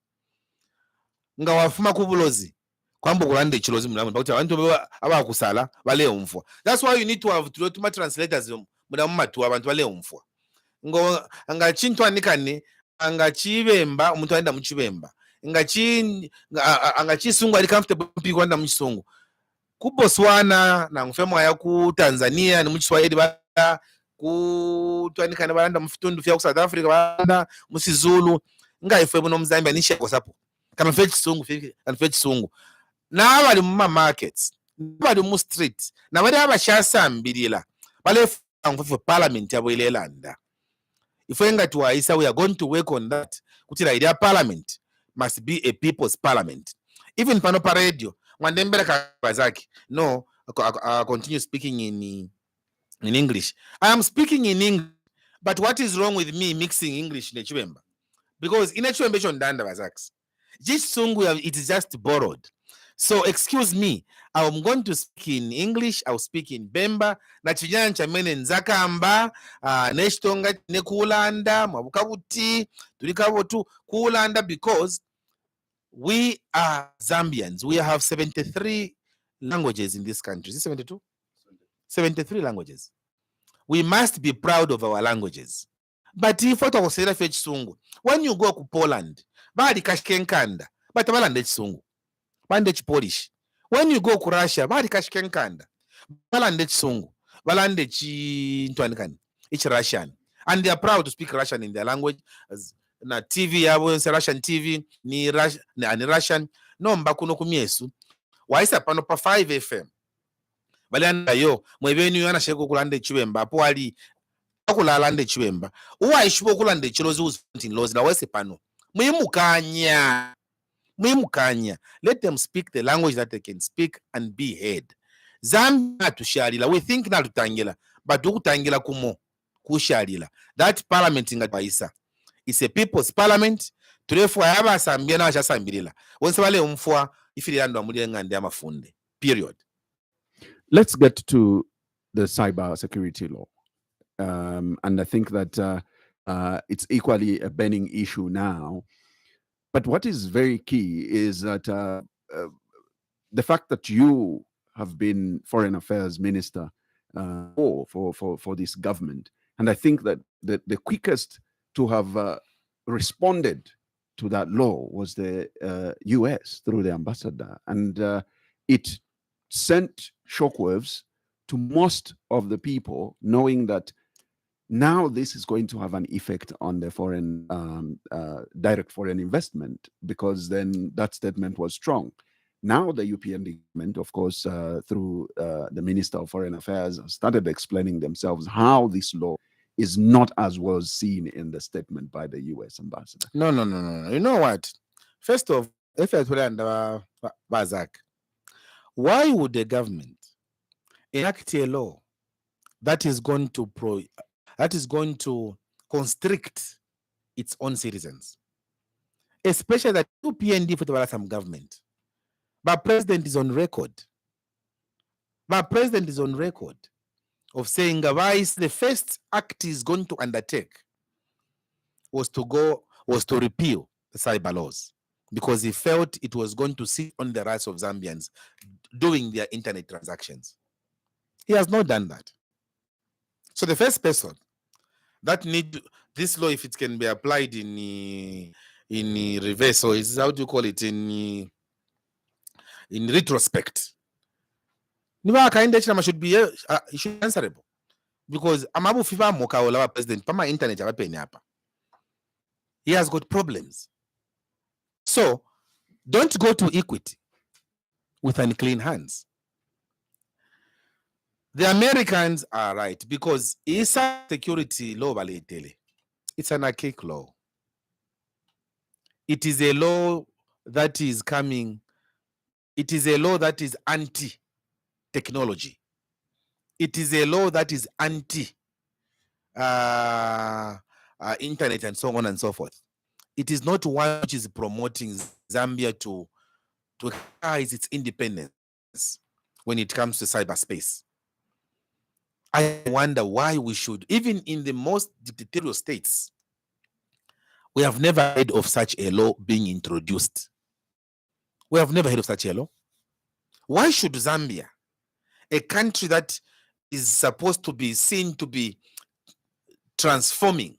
nga wafuma kubulozi kwambo kulande chilozi mulamu bakuti abantu abakusala bale umfwa. That's why you need to have to translators mulamu matu abantu bale umfwa ngo anga chintwanikane anga chibemba umuntu aenda mu chibemba anga chisungu ali comfortable kwanda mu chisungu ku Botswana na ngfemo ya ku Tanzania ni mu Kiswahili ba ku twanikana balanda mufitundu fya ku South Africa balanda musizulu ngaife muno muzambia nishako sapo kama fetch sungu na abali mu markets bali mu street na bali abashasambirila bale for parliament yabo ilelanda. If we are going to work on that. Kutira idea parliament must be a people's parliament. Even panopa radio mwandembele kabazaki. No, I continue speaking in English. I am speaking in English, but what is wrong with me mixing English in Chibemba? Because in Chibemba shondanda bazaks. This song it is just borrowed. So excuse me, I'm going to speak in English, I'll speak in Bemba, na chinyanja mene nzakamba, neshtonga ne kulanda, mabukabuti, tulikabotu kulanda, because we are Zambians. We have 73 languages in this country. Is it 72? 73 languages. We must be proud of our languages. But if when you go to Poland, badi kashkenkanda, but balande chisungu. Balande Polish. When you go to Russia, badi kashkenkanda, balande chisungu. Balande ntwanikani. It's Russian. And they are proud to speak Russian in their language. Na TV yabo Russian TV ni Russian. No mbakuno kumiesu. Waisa pano pa 5 FM. Balanda yo mwebeni yana sheko kulande Chibemba apo ali akulanda Chibemba uwa ishibo kulande chilozi uzinti lozi na wese pano mwimukanya. Let them speak the language that they can speak and be heard. Zambia tushalila, we think na tutangela but ukutangela kushalila. That parliament ingatwaisa, it's a people's parliament. Turefwa yaba sambia na washasambirila wonse wale umfwa ifili yandu amuli ngande amafunde period. Let's get to the cyber security law. And I think that it's equally a burning issue now. But what is very key is that the fact that you have been Foreign Affairs Minister for this government. And I think that the quickest to have responded to that law was the US through the ambassador. And it sent shockwaves to most of the people, knowing that now this is going to have an effect on the foreign direct foreign investment, because then that statement was strong. Now the European government, of course, through the Minister of Foreign Affairs, started explaining themselves how this law is not as was seen in the statement by the US ambassador. No. You know what? First of all, if I put under Bazak, Why would the government enact a law that is going to constrict its own citizens? Especially that two PND for some government. But president is on record. Of saying the first act he's going to undertake was to repeal the cyber laws, because he felt it was going to sit on the rights of Zambians doing their internet transactions. He has not done that. So the first person that need this law, if it can be applied in reverse, or is how do you call it, in retrospect, should be should be answerable, because amabu fifa moka ola president pama internet abapeni apa. He has got problems. So don't go to equity with unclean hands. The Americans are right, because it's a security law. It's an archaic law. It is a law that is coming. It is a law that is anti-technology. It is a law that is anti-internet and so on and so forth. It is not one which is promoting Zambia to exercise its independence when it comes to cyberspace. I wonder why we should, even in the most dictatorial states, we have never heard of such a law being introduced. We have never heard of such a law. Why should Zambia, a country that is supposed to be seen to be transforming,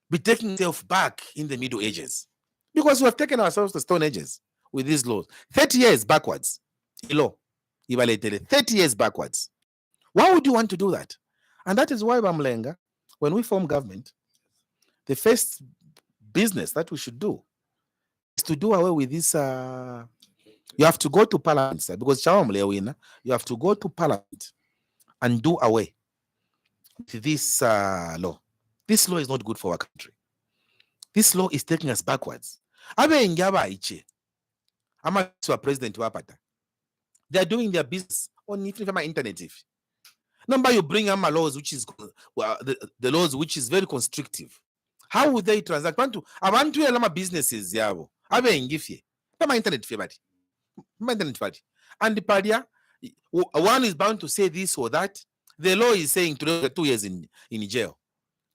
be taking itself back in the Middle Ages? Because we have taken ourselves to Stone Ages with these laws. 30 years backwards. 30 years backwards. Why would you want to do that? And that is why, Bamlenga, when we form government, the first business that we should do is to do away with this. You have to go to parliament, sir, because you have to go to parliament and do away with this law. This law is not good for our country. This law is taking us backwards. President, they are doing their business on internet. Number you bring them laws which is the laws which is very constrictive. How would they transact? Abantu elama businesses yabo. Ngifye. Internet febati. Internet febati. And the padia, one is bound to say this or that. The law is saying 2 years in jail.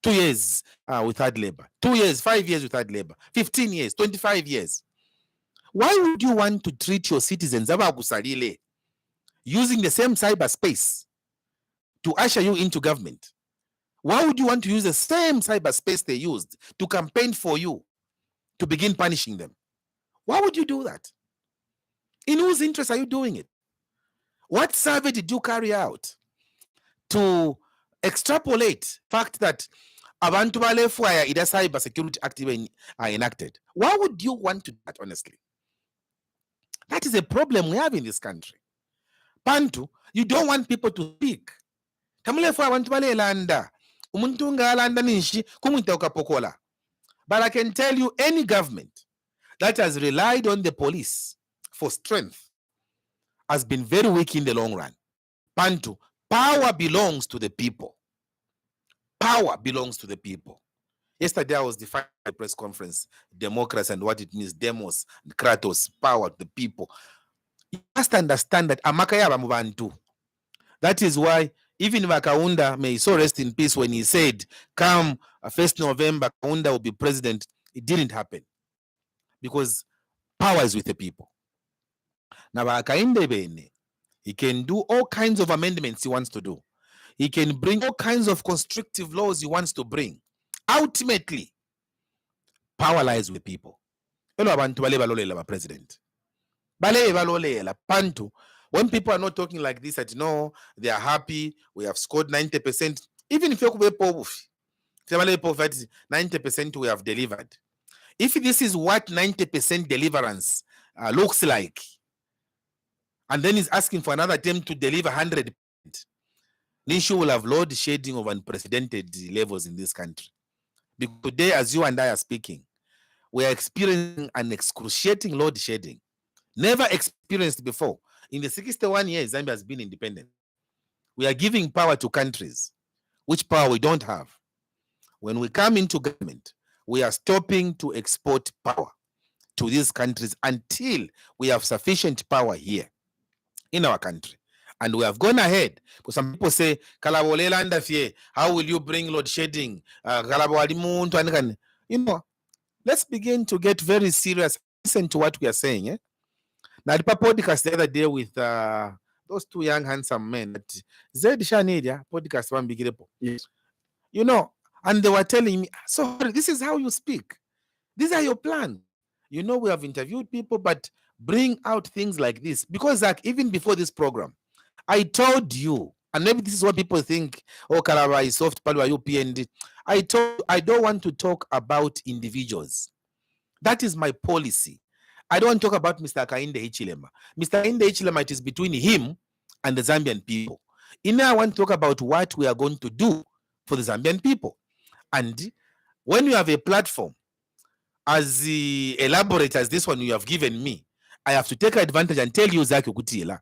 2 years with hard labor. 2 years, 5 years with hard labor. 15 years, 25 years. Why would you want to treat your citizens using the same cyberspace to usher you into government? Why would you want to use the same cyberspace they used to campaign for you to begin punishing them? Why would you do that? In whose interest are you doing it? What survey did you carry out to extrapolate fact that abantu balefwaya ida cyber security act are enacted? Why would you want to do that, honestly? That is a problem we have in this country. Pantu, you don't want people to speak. But I can tell you, any government that has relied on the police for strength has been very weak in the long run. Pantu, power belongs to the people. Power belongs to the people. Yesterday I was defining a press conference, democracy and what it means, demos, kratos, power to the people. You must understand that amakaya bamubantu. That is why even Kaunda, may so rest in peace, when he said, come 1st November, Kaunda will be president, it didn't happen. Because power is with the people. Now, he can do all kinds of amendments he wants to do. He can bring all kinds of constrictive laws he wants to bring. Ultimately, power lies with people. President. When people are not talking like this, that no, they are happy, we have scored 90%. Even if you're 90% we have delivered. If this is what 90% deliverance looks like, and then he's asking for another attempt to deliver 100%, Nishu will have load shedding of unprecedented levels in this country. Because today, as you and I are speaking, we are experiencing an excruciating load shedding, never experienced before In the 61 years Zambia has been independent, we are giving power to countries which power we don't have. When we come into government, we are stopping to export power to these countries until we have sufficient power here in our country. And we have gone ahead. Because some people say, Kalaba, how will you bring load shedding? You know, let's begin to get very serious. Listen to what we are saying. Eh? Now, the podcast the other day with those two young, handsome men, Zed Shanedia, podcast one big. Yes. You know, and they were telling me, so this is how you speak. These are your plans. You know, we have interviewed people, but bring out things like this. Because, Zach, even before this program, I told you, and maybe this is what people think, oh, Kalaba is soft, Palwa, you PND. I don't want to talk about individuals. That is my policy. I don't want to talk about Mr. Kainde Hichilema. Mr. Kainde Hichilema, it is between him and the Zambian people. I want to talk about what we are going to do for the Zambian people. And when you have a platform as elaborate as this one you have given me, I have to take advantage and tell you, Zach Ukutila,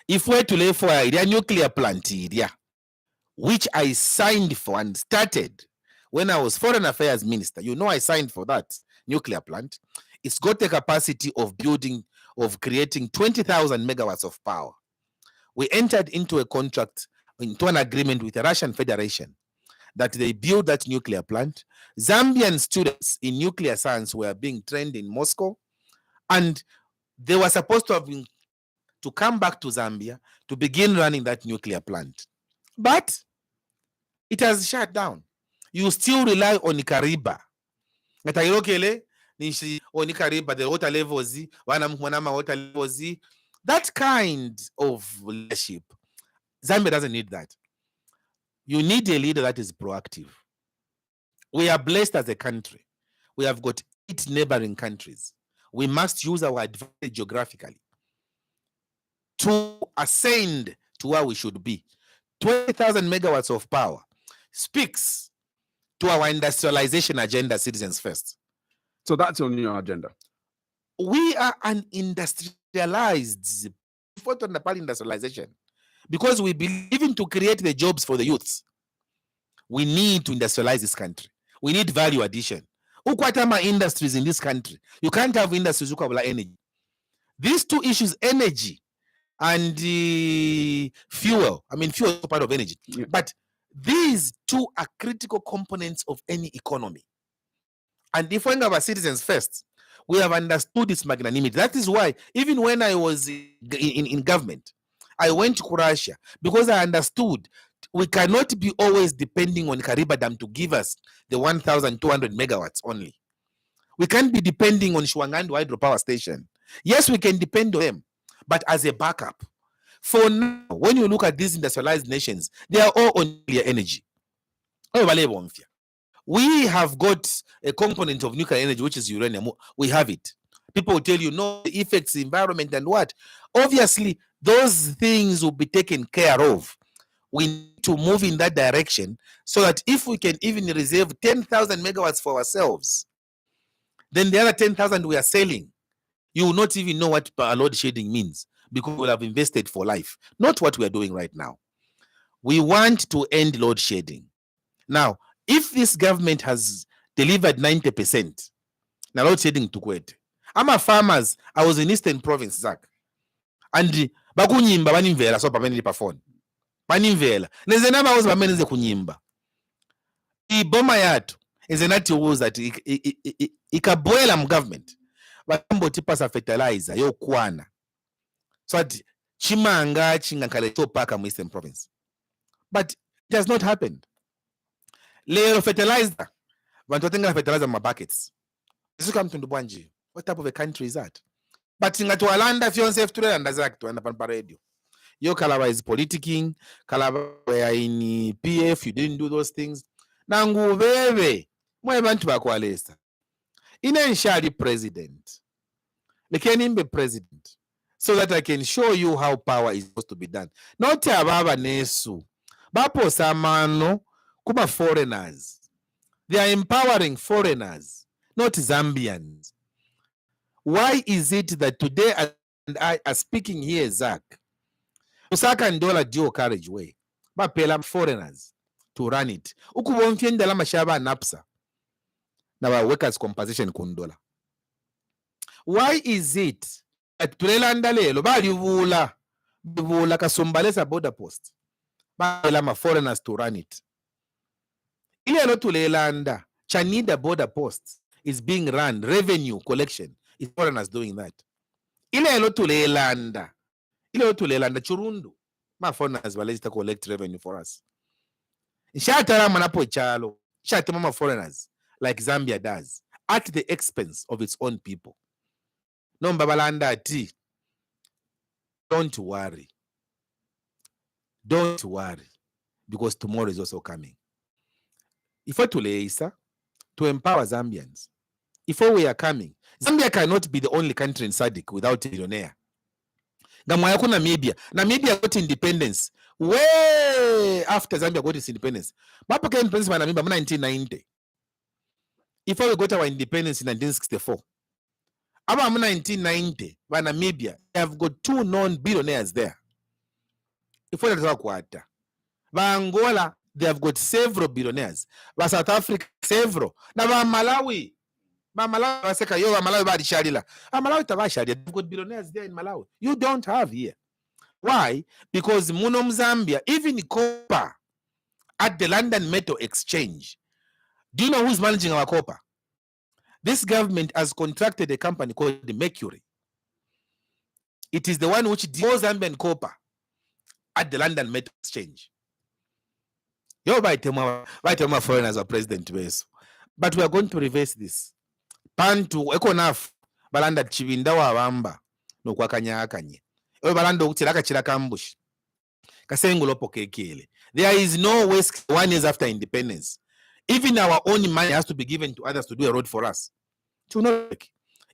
if we're to lay for a nuclear plant, which I signed for and started when I was Foreign Affairs Minister, you know I signed for that nuclear plant. It's got the capacity of creating 20,000 megawatts of power. We entered into a contract, into an agreement with the Russian Federation that they build that nuclear plant. Zambian students in nuclear science were being trained in Moscow, and they were supposed to come back to Zambia to begin running that nuclear plant. But it has shut down. You still rely on Kariba. The water levels, that kind of leadership. Zambia doesn't need that. You need a leader that is proactive. We are blessed as a country. We have got 8 neighboring countries. We must use our advantage geographically to ascend to where we should be. 20,000 megawatts of power speaks to our industrialization agenda, citizens first. So that's on your agenda. We are an industrialized, industrialization, because we believe in to create the jobs for the youths. We need to industrialize this country. We need value addition. Ukwatama industries in this country. You can't have industries ukabula energy. These two issues, energy and fuel. I mean, fuel is part of energy. Yeah. But these two are critical components of any economy. And if we have our citizens first, we have understood its magnanimity. That is why, even when I was in government, I went to Russia because I understood we cannot be always depending on Kariba Dam to give us the 1,200 megawatts only. We can't be depending on Shwangandu hydropower station. Yes, we can depend on them, but as a backup. For now, when you look at these industrialized nations, they are all on nuclear energy. We have got a component of nuclear energy, which is uranium. We have it. People will tell you, no, the effects, the environment, and what? Obviously, those things will be taken care of. We need to move in that direction so that if we can even reserve 10,000 megawatts for ourselves, then the other 10,000 we are selling, you will not even know what load shedding means because we'll have invested for life. Not what we are doing right now. We want to end load shedding. Now, if this government has delivered 90%, now load shedding to quit. I'm a farmers. I was in Eastern Province, Zach. And bakunyimba banimvela so pamene phone. Banimvela. Nezenaba was bamenze kunyimba. Iboma yatu ezenati was that ikaboela mu government. Bakambo tipasa fertilizer yo kwana. So that chimanga chingakale to paka mu Eastern Province. But it has not happened. Layer of fertilizer. Bantu watenga fertilizer ma buckets. What type of a country is that? But in Alanda, if you want to and Zach to end radio. Your Kalaba is politicking, Kalaba in PF, you didn't do those things. Nangu bebe, mwe bantu bakwalesa. Inenshali president. Can be president. So that I can show you how power is supposed to be done. Not ababa nesu. Bapo samano kuma foreigners. They are empowering foreigners, not Zambians. Why is it that today and I are speaking here, Zach. Lusaka and Dollar Dual Carriageway. But pay foreigners to run it. Ukubonfienda la mashaba napsa. Now our workers' compensation kundola. Why is it that Tulelanda lelo bivula kasumbalesa border post? Ba foreigners to run it. Ilelo Tulelanda Chanida border post is being run, revenue collection is foreigners doing that. Ilelo Tulelanda Churundu. My foreigners will to collect revenue for us. Shatara manapo chalo, shatamama foreigners like Zambia does at the expense of its own people. No Babalanda T. Don't worry. Don't worry. Because tomorrow is also coming. If we to empower Zambians, if we are coming, Zambia cannot be the only country in SADC without a billionaire. Namibia got independence way after Zambia got its independence. Bapa got independence in 1990. If we got our independence in 1964. About 1990, by Namibia, they have got 2 non-billionaires there. If we talk about by Angola, they have got several billionaires. By South Africa, several. Now by Malawi, they've got billionaires there in Malawi. You don't have here. Why? Because Munom Zambia, even copper at the London Metal Exchange. Do you know who's managing our copper? This government has contracted a company called the Mercury. It is the one which deals Zambian copper at the London Metal Exchange. You're right, foreigners are president. But we are going to reverse this. Pantu ekonaf balanda chibinda wa wamba no kwa kanyakanye. Ewe balanda ukutiraka chiraka ambush. Kasengulo pokekele. There is no waste 1 year after independence. Even our own money has to be given to others to do a road for us.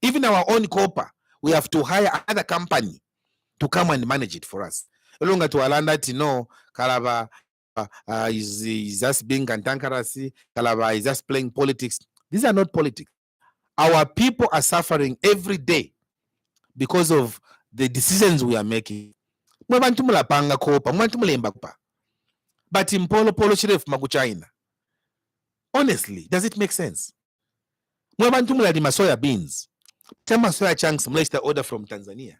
Even our own copper, we have to hire another company to come and manage it for us. Longer to Alanda Tino, Kalaba is just being cantankerous. Kalaba is just playing politics. These are not politics. Our people are suffering every day because of the decisions we are making. But in Polo Sheriff Maguchaina. Honestly, does it make sense? Soya beans. Tema soya chunks mlesta order from Tanzania.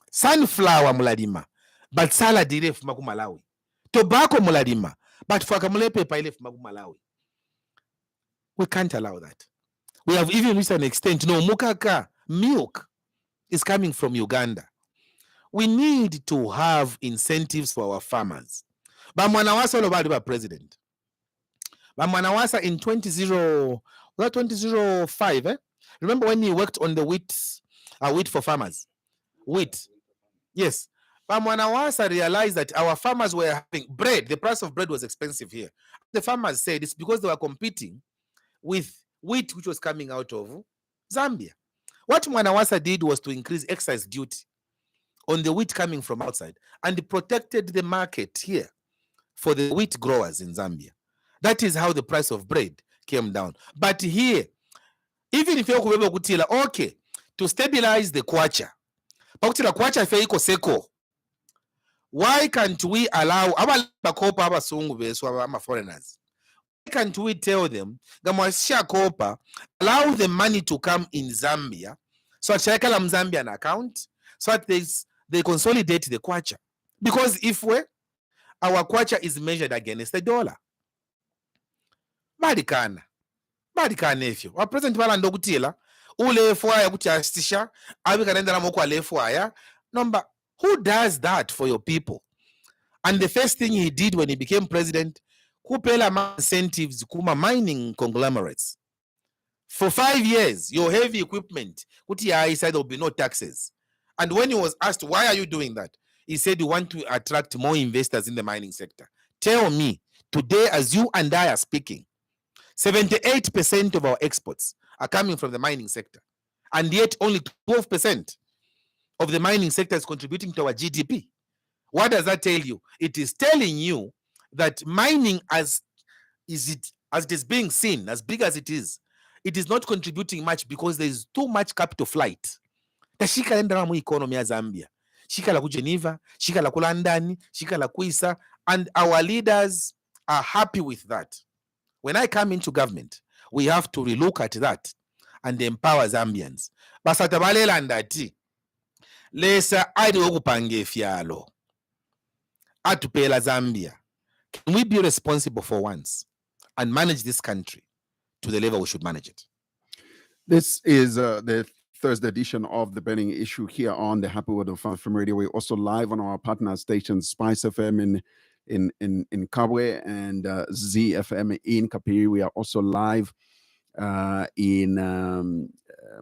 Sunflower muladima. But salad diref Malawi. Tobacco muladima. But fakamule pepa ilef Malawi. We can't allow that. We have even reached an extent. No, mukaka, milk is coming from Uganda. We need to have incentives for our farmers. Bamwanawasa olobali president. Bamwanawasa in 2005, remember when he worked on the wheat for farmers? Wheat. Yes. Bamwanawasa realized that our farmers were having bread. The price of bread was expensive here. The farmers said it's because they were competing with wheat which was coming out of Zambia. What Mwanawasa did was to increase excise duty on the wheat coming from outside and protected the market here for the wheat growers in Zambia. That is how the price of bread came down. But here, even if you're okay, to stabilize the kwacha, why can't we allow our foreigners? Why can't we tell them, allow the money to come in Zambia, so Zambian account, so that they consolidate the kwacha? Because if our kwacha is measured against the dollar. Badikana if you. Our president Balando Gutila, ule fwaya kuchastisha, abikanenda mokwa le fwaya. Number, who does that for your people? And the first thing he did when he became president, kupela incentives kuma mining conglomerates. For 5 years, your heavy equipment, he said there will be no taxes. And when he was asked, why are you doing that? He said, you want to attract more investors in the mining sector. Tell me, today, as you and I are speaking, 78% of our exports are coming from the mining sector. And yet only 12% of the mining sector is contributing to our GDP. What does that tell you? It is telling you that mining, as it is being seen, as big as it is not contributing much because there is too much capital flight. tashikala endala mu economy ya Zambia, shikala ku Geneva, shikala ku London, shikala ku Isa, and our leaders are happy with that. When I come into government, we have to relook at that and empower Zambians. Basatabalela ndati lesa adi okupanga efyalo atupela Zambia. Can we be responsible for once and manage this country to the level we should manage it? This is the Thursday edition of The Burning Issue here on the Happy Word of FM Radio. We're also live on our partner stations, Spice FM in Kabwe and ZFM in Kapiri. We are also live in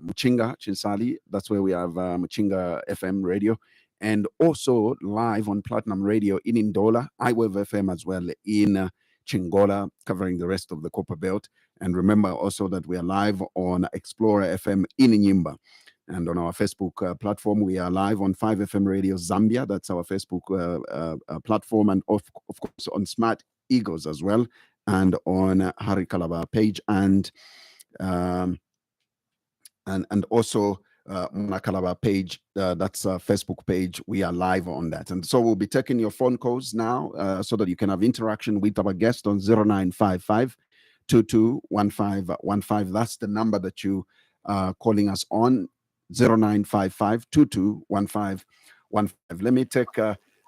Muchinga, Chinsali. That's where we have Muchinga FM radio. And also live on Platinum Radio in Indola, iWave FM as well in Chingola, covering the rest of the Copper Belt. And remember also that we are live on Explorer FM in Nyimba. And on our Facebook platform, we are live on 5FM Radio Zambia. That's our Facebook platform. And of course on Smart Eagles as well. And on Hari Kalaba page and also Mona Kalaba page. That's a Facebook page. We are live on that. And so we'll be taking your phone calls now so that you can have interaction with our guest on 0955 221515. That's the number that you are calling us on, 0955 221515. Let me take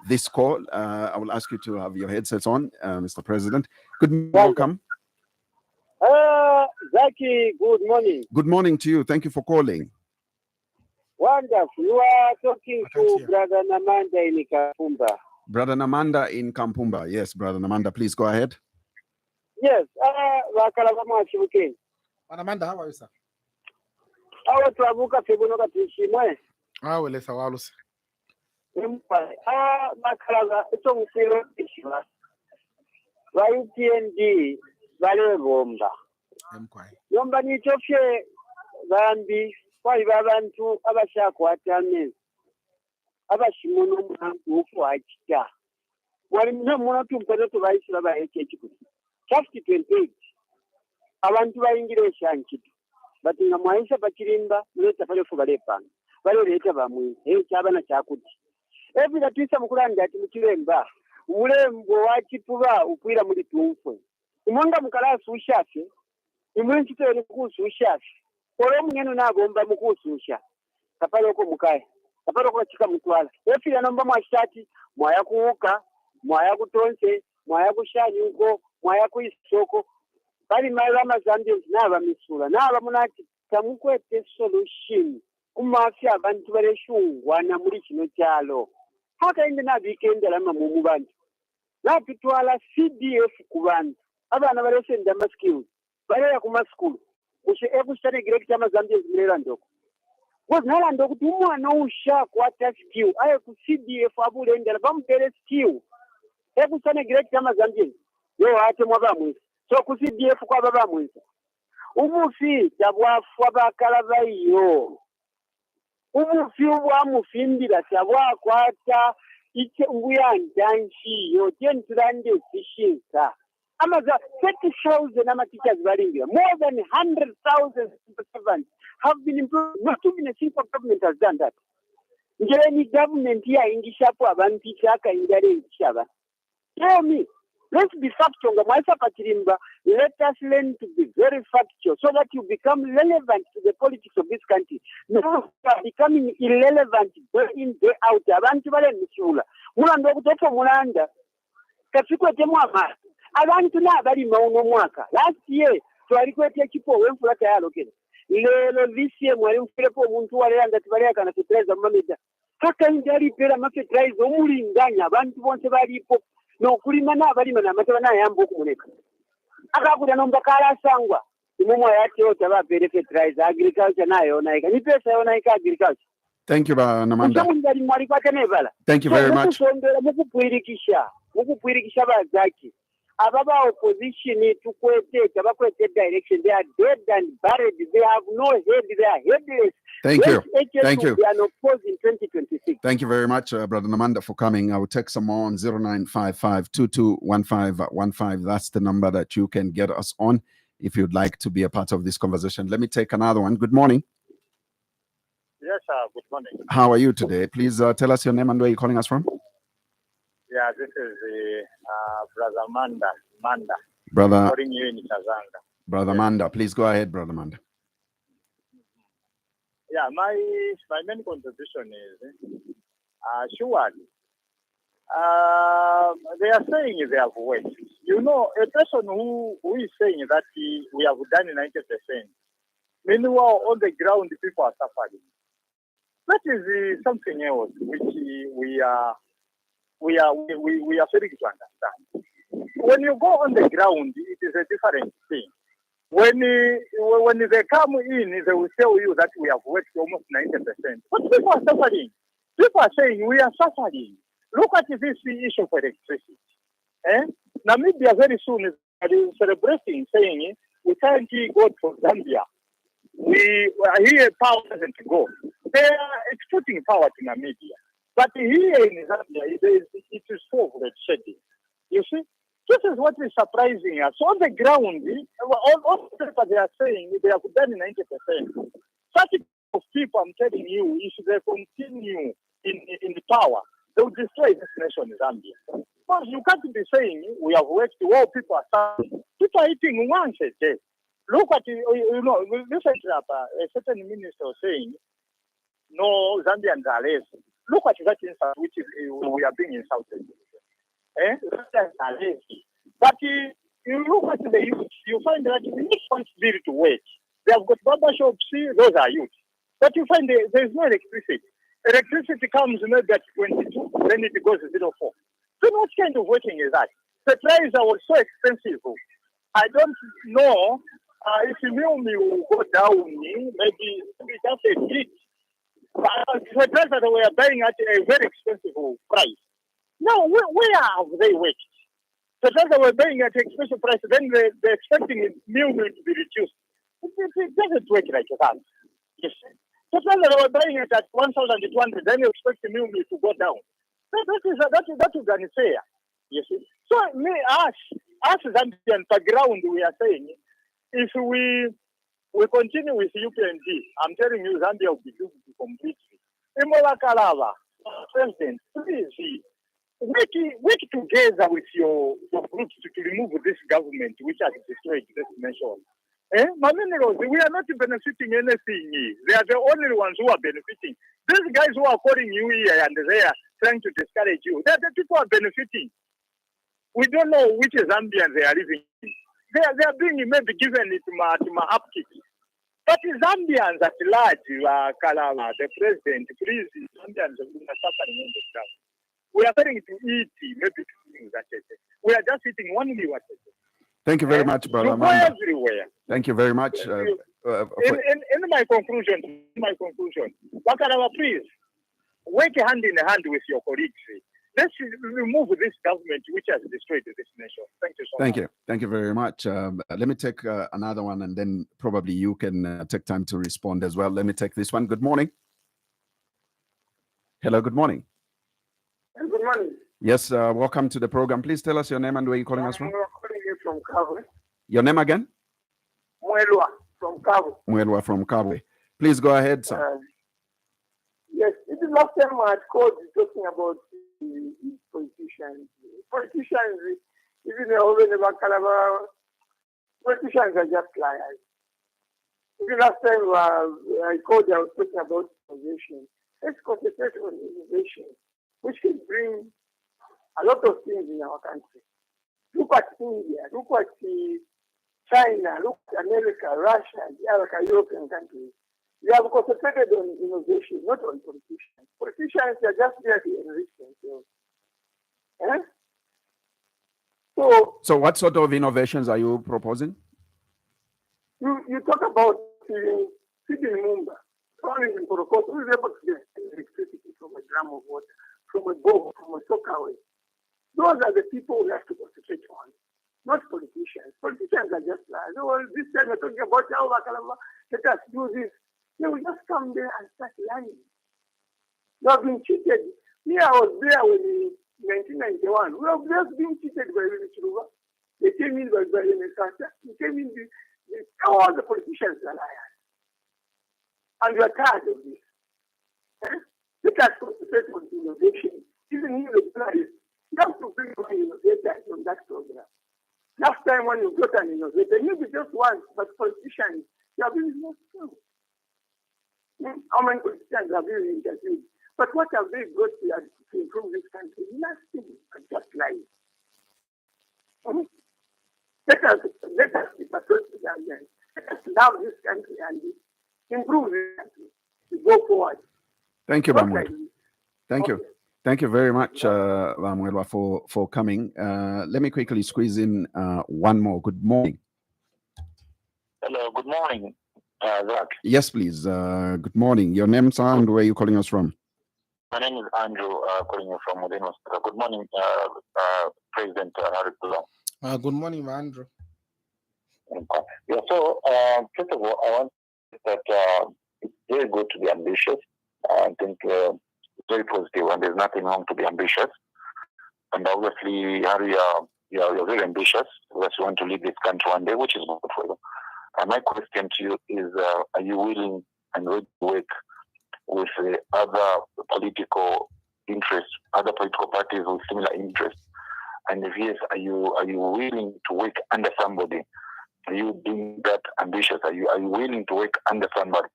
this call. I will ask you to have your headsets on, Mr. President. Good morning. Welcome. Zaki, good morning. Good morning to you. Thank you for calling. Wonderful. You are talking to Brother Namanda in Kampumba. Brother Namanda in Kampumba. Yes, Brother Namanda, please go ahead. Yes. Kalaba Mashimke. Namanda, how are you, sir? Our Trabuka Fibunoka Tishimwe. Well, let's have a Kalaba, it's on zero Tishima. YTND, Vale Bomba. Yomba Nitofye Zambi, kwali babantu abashakwata amezi abashimono mufu akita wali muna tumpere tubayisira baheke ekikuti chapter 28 abantu bayingira eshankitu batinga mwaisha pakirimba muleta pale fugalepanga baloleta bamwe kyabana kyakuti ebira twisa mukulanda ati mukiremba mulembo wakipuba ukwira muri tumfwe imonga mukalasi ushafye imwe kitore kusu ushafye Kore mungeno nagomba mukususha kapale uko mukaye kapale uko chika mutwala efira nomba mwashati mwaya kuuka mwaya kutonse mwaya kushani uko mwaya kuisoko bali mara mazambia naba misura naba munati tamukwete solution kumafya abantu bareshungwa na muri kino cyalo haka inde nabikende lama mu bantu napitwala CDF kubantu abana bareshe ndama skills bare ku maskulu ushe ekushane gireki chama Zambia zimera ndoko wazala ndoko umwana usha kwata skill aye ku CDF abule ndela bamupere skill ekushane gireki chama Zambia yo ate mwabamwe so ku CDF kwa babamwe umufi tabwafu abakalaba iyo umufi ubwamufimbira tabwakwata ike nguyandanshi yo tenturande sishinka 30,000 teachers Baringa. More than 100,000 servants have been employed. Not even a single government has done that. Any government here in Gishapu, Abantichaka, in Shaba. Tell me, let's be factual. Let us learn to be very factual so that you become relevant to the politics of this country. Now you are becoming irrelevant day in, day out. Abantu Misula. Mulando Kutopo Mulanda. Kafikwe Mwama. Abantu nabali mauno mwaka last year twalikwete kipo wenfula tayalokera lelo this year mwali mfirepo omuntu walenda tibali kana tutreza mameda kaka ndali pera market price omulinganya abantu bonse balipo no kulima nabali na mataba na yambo kumuneka akakuda nomba kala sangwa imumwa yati ota ba benefit price agriculture nayo naika ni pesa yo naika agriculture. Thank you Namanda. Thank you very much. Mukupwirikisha bazaki ababa opposition to kwete direction. They are dead and buried. They have no head. They are headless. Thank you. Thank you. They are opposed in 2026. Thank you very much, Brother Namanda, for coming. I will take some more on 0955 221515. That's the number that you can get us on if you'd like to be a part of this conversation. Let me take another one. Good morning. Yeah, Yes, sir. Good morning. How are you today? Please tell us your name and where you're calling us from. Yeah, this is Brother Manda. Brother. Calling you in Kazanga. Brother Yes. Manda, please go ahead, Brother Manda. Yeah, my main contribution is surely. They are saying they have worked. You know, a person who is saying that we have done 90%. Meanwhile, on the ground, people are suffering. That is something else which we are failing to understand. When you go on the ground, it is a different thing. When they come in, they will tell you that we have worked almost 90%. But people are suffering. People are saying we are suffering. Look at this issue for electricity. Namibia very soon is celebrating, saying we can't go to Zambia. We are here, power doesn't go. They are exporting power to Namibia. But here in Zambia, it is so shedding. You see? This is what is surprising us. On the ground, all the people they are saying they have done 90%. Such of people, I'm telling you, if they continue in the power, they will destroy this nation, Zambia. Because you can't be saying we have worked, all people are suffering. People are eating once a day. Look at, recently a certain minister was saying, no, Zambians are less. Look at that insult which we are being insulted. Zambians are less. But you look at the youth, you find that we need responsibility to work. They have got barber shops, those are youth. But you find there is no electricity. Electricity comes maybe at 22, then it goes to 04. So what kind of working is that? The prices are so expensive. I don't know if the mill will go down, maybe just a bit. The prices that we are buying at a very expensive price. Now, where have they worked? The prices that we're buying at an expensive price, then they're expecting mill to be reduced. It doesn't work like that. Yes. The prices that we're buying it at 1,200, then you expect the mill to go down. That is unfair. You see. So us Zambian background, we are saying, if we continue with UPND, I'm telling you, Zambia will be doomed completely. Imola Kalaba, President, please work together with your groups to remove this government which has destroyed this nation. My minerals, we are not benefiting anything. They are the only ones who are benefiting. These guys who are calling you here and they are trying to discourage you, the people are benefiting. We don't know which Zambians they are living in. They are being maybe given it to my upkeep. But Zambians at large, Kalaba, the president, please, Zambians are suffering in the ground. We are trying to eat maybe two things at it. We are just eating one meal at it. Thank you very much, Brother Manda. Everywhere. Thank you very much. In my conclusion, Kalaba, please, work hand in hand with your colleagues. Let's remove this government which has destroyed this nation. Thank you so much. Thank you very much. Let me take another one and then probably you can take time to respond as well. Let me take this one. Good morning. Hello, good morning. Good morning. Yes, welcome to the program. Please tell us your name and where you're calling us from. I'm calling you from Kabwe. Your name again? Mwelwa from Kabwe. Mwelwa from Kabwe. Please go ahead, sir. Yes, it is last time I had called talking about the politicians. Politicians, even over the Kalaba, politicians are just liars. Even last time I called, I was talking about innovation. Let's concentrate on innovation, which can bring a lot of things in our country. Look at India, look at China, look at America, Russia, the other European countries. We have concentrated on innovation, not on politicians. Politicians are just there to enrich themselves. So what sort of innovations are you proposing? You talk about feeding Mumba. Someone in Porokos who is able to get electricity from a drum of water, from a bowl, from a sockaway. Those are the people we have to concentrate on, not politicians. Politicians are just like, this time we're talking about let us do this. They will just come there and start lying. You have been cheated. Me, I was there in 1991. We have just been cheated by Chiluba. They came in by Mesasa. They came in, all the politicians are liars. And we are tired of this. Let us concentrate on innovation. Even you, the journalists, you have to bring on innovators on that program. Last time when you got an innovator, you be just one, but politicians, you have been more strong. How many politicians have been interviewed? But what have they got to improve this country? Nothing, but just lies. Let us be patriotic again. Let us love this country and improve this country to go forward. Thank you, Not Bamwelwa. like this. Thank you. Okay. Thank you very much, Bamwelwa, for coming. Let me quickly squeeze in one more. Good morning. Hello, good morning, Zach. Yes, please. Good morning. Your name, sir, and where are you calling us from? My name is Andrew, calling you from within Australia. Good morning, President Harry. Good morning, Andrew. Yeah, so first of all, I want to say that it's very good to be ambitious. I think it's very positive, and there's nothing wrong to be ambitious. And obviously, Harry, you're very ambitious because you want to lead this country one day, which is good for you. And my question to you is, are you willing and ready to work with other political interests, other political parties with similar interests? And if yes, are you willing to work under somebody? Are you being that ambitious? Are you willing to work under somebody?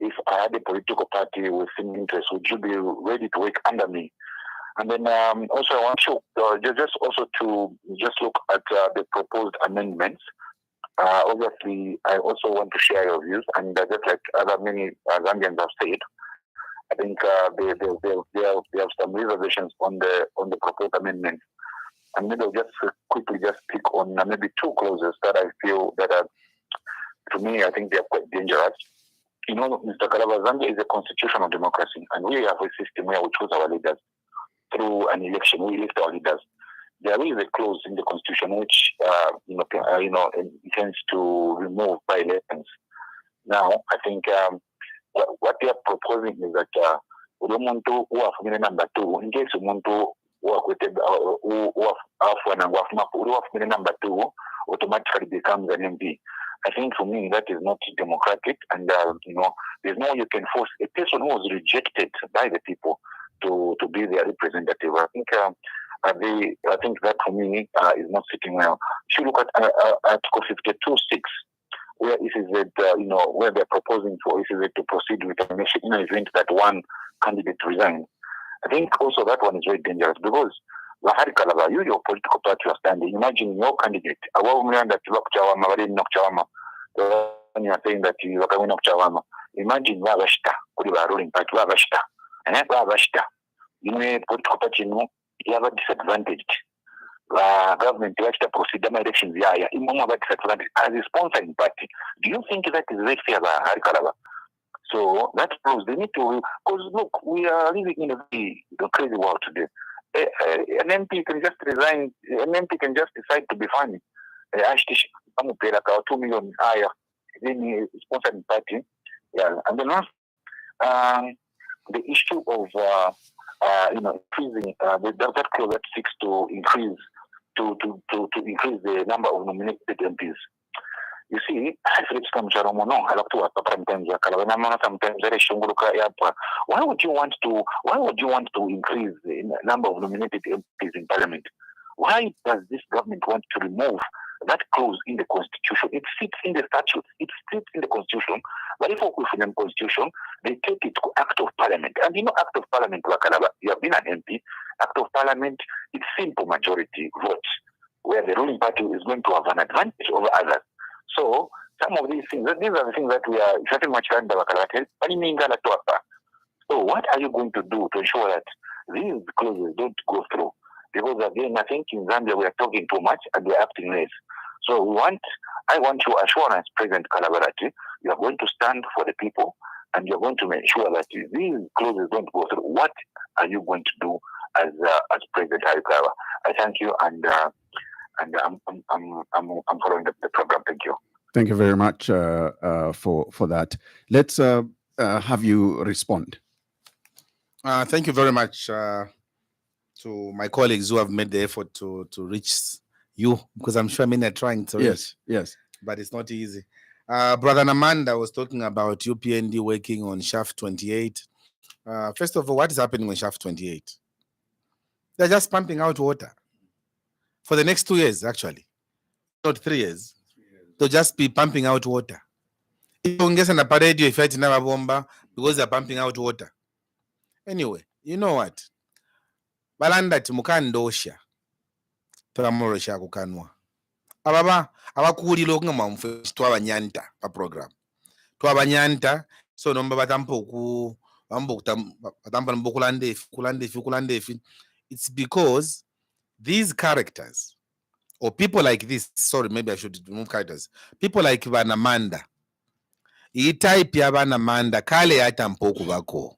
If I had a political party with similar interests, would you be ready to work under me? And then also I want you just also to just look at the proposed amendments. Obviously, I also want to share your views, and just like other many Zambians have said, I think they have some reservations on the proposed amendments. And maybe I'll just quickly just pick on maybe two clauses that I feel that are, to me, I think they are quite dangerous. You know, Mr. Kalaba, Zambia is a constitutional democracy, and we have a system where we choose our leaders through an election. We elect our leaders. There is a clause in the constitution which intends to remove by-elections. Now, I think what they are proposing is that umuntu wafumile number 2, in case umuntu wafumile number 2 automatically becomes an MP. I think for me that is not democratic, and there's no way you can force a person who was rejected by the people to be their representative. I think that for me is not sitting well. If you look at Article 52.6, where it is that where they're proposing for it is to proceed with an election in the event that one candidate resigns. I think also that one is very dangerous because Kalaba, your political party are standing. Imagine your candidate. When you are saying that you are coming up Chawama, imagine Wabashta, Kuriba ruling party, Wabashta, and that Wabashta. You may political party, you have a disadvantaged. Government to actually proceed the elections, disadvantage as a sponsoring party. Do you think that is very fair, Kalaba? So that proves they need to, because look, we are living in a very crazy world today. An MP can just resign, an MP can just decide to be funny. 2 million higher in sponsoring party. Yeah. And then the issue of increasing that clause that seeks to increase increase the number of nominated MPs. You see, sometimes why would you want to increase the number of nominated MPs in parliament? Why does this government want to remove that clause in the constitution? It sits in the statute, it sits in the constitution, but if we in the constitution, they take it to act of parliament. And act of parliament, you have been an MP, act of parliament, it's simple majority votes, where the ruling party is going to have an advantage over others. So some of these are the things that we are very much trying to. So what are you going to do to ensure that these clauses don't go through? Because again, I think in Zambia we are talking too much and we are acting less. So I want your assurance, President Kalaba, you are going to stand for the people and you're going to make sure that these clauses don't go through. What are you going to do as President Kalaba? I thank you, and I'm following the program. Thank you. Thank you very much for that. Let's have you respond. Thank you very much to my colleagues who have made the effort to reach you, because I'm sure many are trying to reach. Yes. But it's not easy. Brother Namanda was talking about UPND working on Shaft 28. First of all, what is happening on shaft 28? They're just pumping out water for the next 2 years, actually, not 3 years. They'll just be pumping out water. Because they're pumping out water. Anyway, you know what? Balanda timukandosha tulamorosha kukanwa. Ababa abakulilo ngama mfe twabanyanta pa program. Twabanyanta so nomba batampo ku bambo batampa kulandefi. It's because these characters or people like this, sorry, maybe I should remove characters. People like Vanamanda. I-type ya Vanamanda kale yatampo kubako.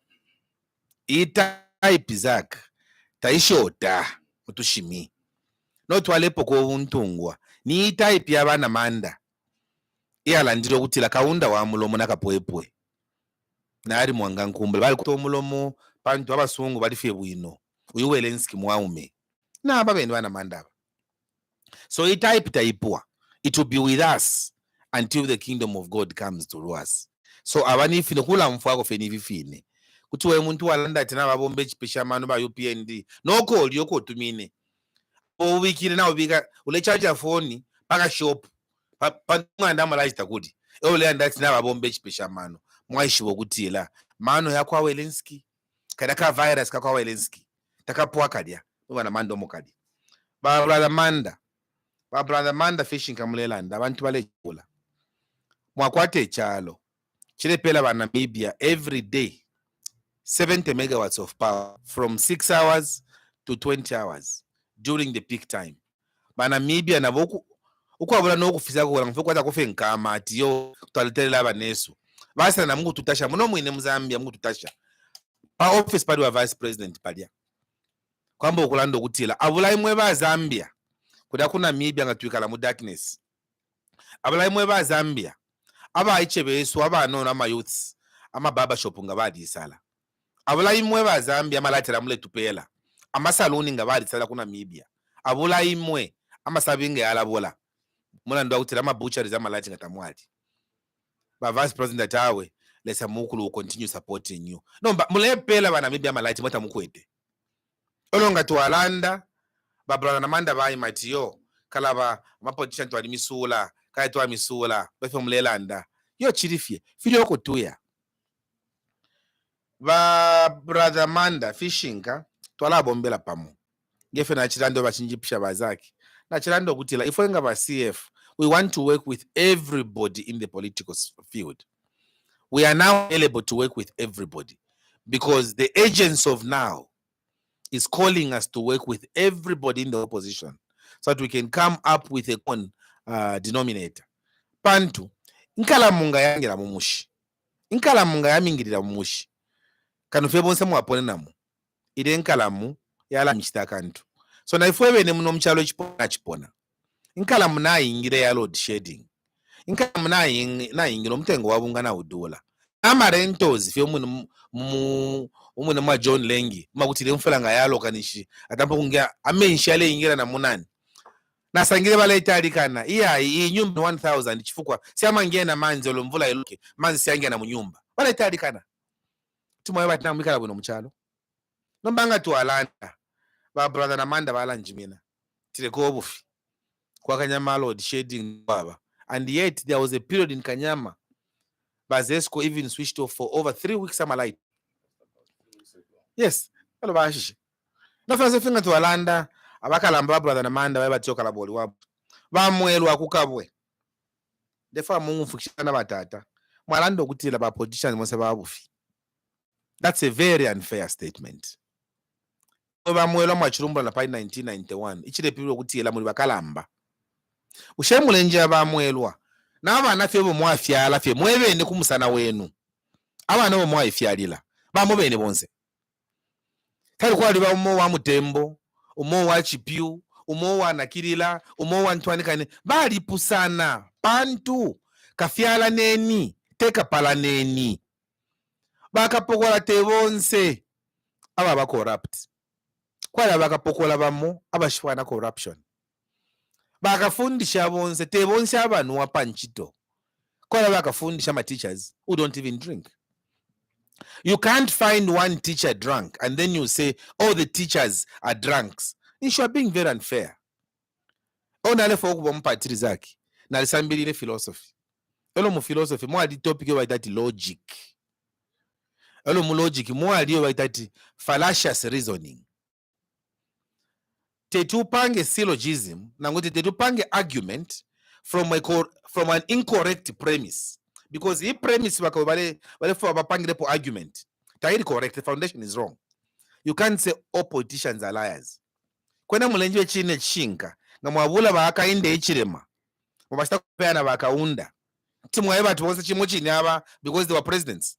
I-type Zach taishota mutushimi. Not walepo ko untungwa. Ni i-type ya Vanamanda. Iyalandiro kutila kaunda wa mulomo nakapoepwe. Nari mwanga nkumbele. Bali kuto mulomo pantu abasungu bali fye bwino. Uyuwelenski mwaume. Na babeni Vanamanda. So i-type taipua. It will be with us until the kingdom of God comes to us. So abani fine kula mfwako feni vifine. Kutuwe muntu walanda tina babombe chipisha manu ba UPND. No call yoko tumine. O wikiri na ubika ule charge phone paka shop. Pa ndama la itakudi. Ule anda tina babombe chipisha manu. Mwaishi wogutila. Manu ya kwa Welenski. Kadaka virus kwa Welenski. Takapua kadia. Wana mando mokadi. Ba brother Manda fishing kamulelanda abantu balekula. Mwakwate chalo. Chile pela ba Namibia every day 70 megawatts of power from 6 hours to 20 hours during the peak time. Ba Namibia na boku ukwabula no kufisa ko ngifo kwata kofe nkama ati yo twalitela abanesu. Basa na mungu tutasha muno mwine Mzambia mungu tutasha. Pa office pali wa vice president palia. Kwamba okulando kutila abula imwe ba Zambia. Kuda kuna Namibia ngatwikala mu darkness. Abula imwe ba Zambia. Aba ichebesu aba no na ma youths ama baba shop ngabadi sala. Abula imwe ba Zambia malatera mule tupela. Ama saluni ngabadi sala kuna Namibia. Abula imwe ama sabinge yalabola. Mula ndo akutira ama butcheries ama lati ngatamwali. Ba vice president atawe lesa mukulu continue supporting you. No mule pela ba Namibia malati mwata mukwete. Olonga tuwalanda ba brother Namanda ba imatiyo Kalaba mapolitician twali misula kaya twa misula befe mulelanda yo chirifye fili yoko tuya ba brother Manda fishinga twala bombela pamo ngefe na chilando bachinjipisha bazaki na chilando kutila ifwenga ba CF we want to work with everybody in the political field. We are now able to work with everybody because the agents of now is calling us to work with everybody in the opposition so that we can come up with a common denominator. Pantu, nkalamunga yangira mumushi. Nkalamunga yamingirira mumushi. Kanu febonse mwapone namu. Ide nkalamu yala mchita kantu. So na ifwewe ne muno mchalo chipona. Nkalamu na ingire ya load shedding. Nkalamu na ingiro mtengo wabunga na udola. Ama rentos fyo umune mwa John Lengi makutile mfulanga yalo kanishi atampo kungia amenshale ingira na munani na sangire bala italikana iya nyumba 1000 chifukwa siama ngena manzi olomvula iluke manzi siange na munyumba bala italikana tumwe batina mwikala bwino mchalo nombanga tu alanda ba brother Namanda bala njimina tile ko obufi kwa Kanyama load shedding baba and yet there was a period in Kanyama Bazesco even switched off for over 3 weeks ama light. Yes, hello bashishi. Na fanse finga tu alanda abakalamba brother Namanda baba tyoka laboli wabo. Bamwelu akukabwe. Defa mungu fukishana batata. Mwalando kutila ba politicians mose babufi. That's a very unfair statement. Bamwelu mwachirumba na pai 1991. Ichile pilo kutila muri bakalamba. Ushemule nje abamwelwa. Na abana fye bo mwafyala fye mwebene kumusana wenu. Abana bo mwafyalila. Bamubene bonse. Tali kwali ba umo wa Mutembo, umo wa Chipiu, umo wa Nakirila, umo wa Ntwanikane bali pusana pantu kafyala neni teka pala neni bakapokola tebonse aba ba corrupt kwala bakapokola bamo abashwana corruption bakafundisha bonse tebonse abantu wapanchito kwala bakafundisha ma teachers who don't even drink You can't find one teacher drunk and then you say all the teachers are drunks. You are being very unfair. Onale for kubompatiri zaki na lisambirire philosophy. Elo mu philosophy mo adi topic yo that logic. Elo mu logic mo adi yo that fallacious reasoning. Tetupange syllogism nangote tetupange argument from an incorrect premise, because the premise wale for abapangirepo argument tairi correct, the foundation is wrong. You can't say all politicians are liars. Kwena mulenje chine chinka ngamwabula bakainde echirema mubasta kupena bakaunda timwa eba tuwose chimo chine aba because they were presidents.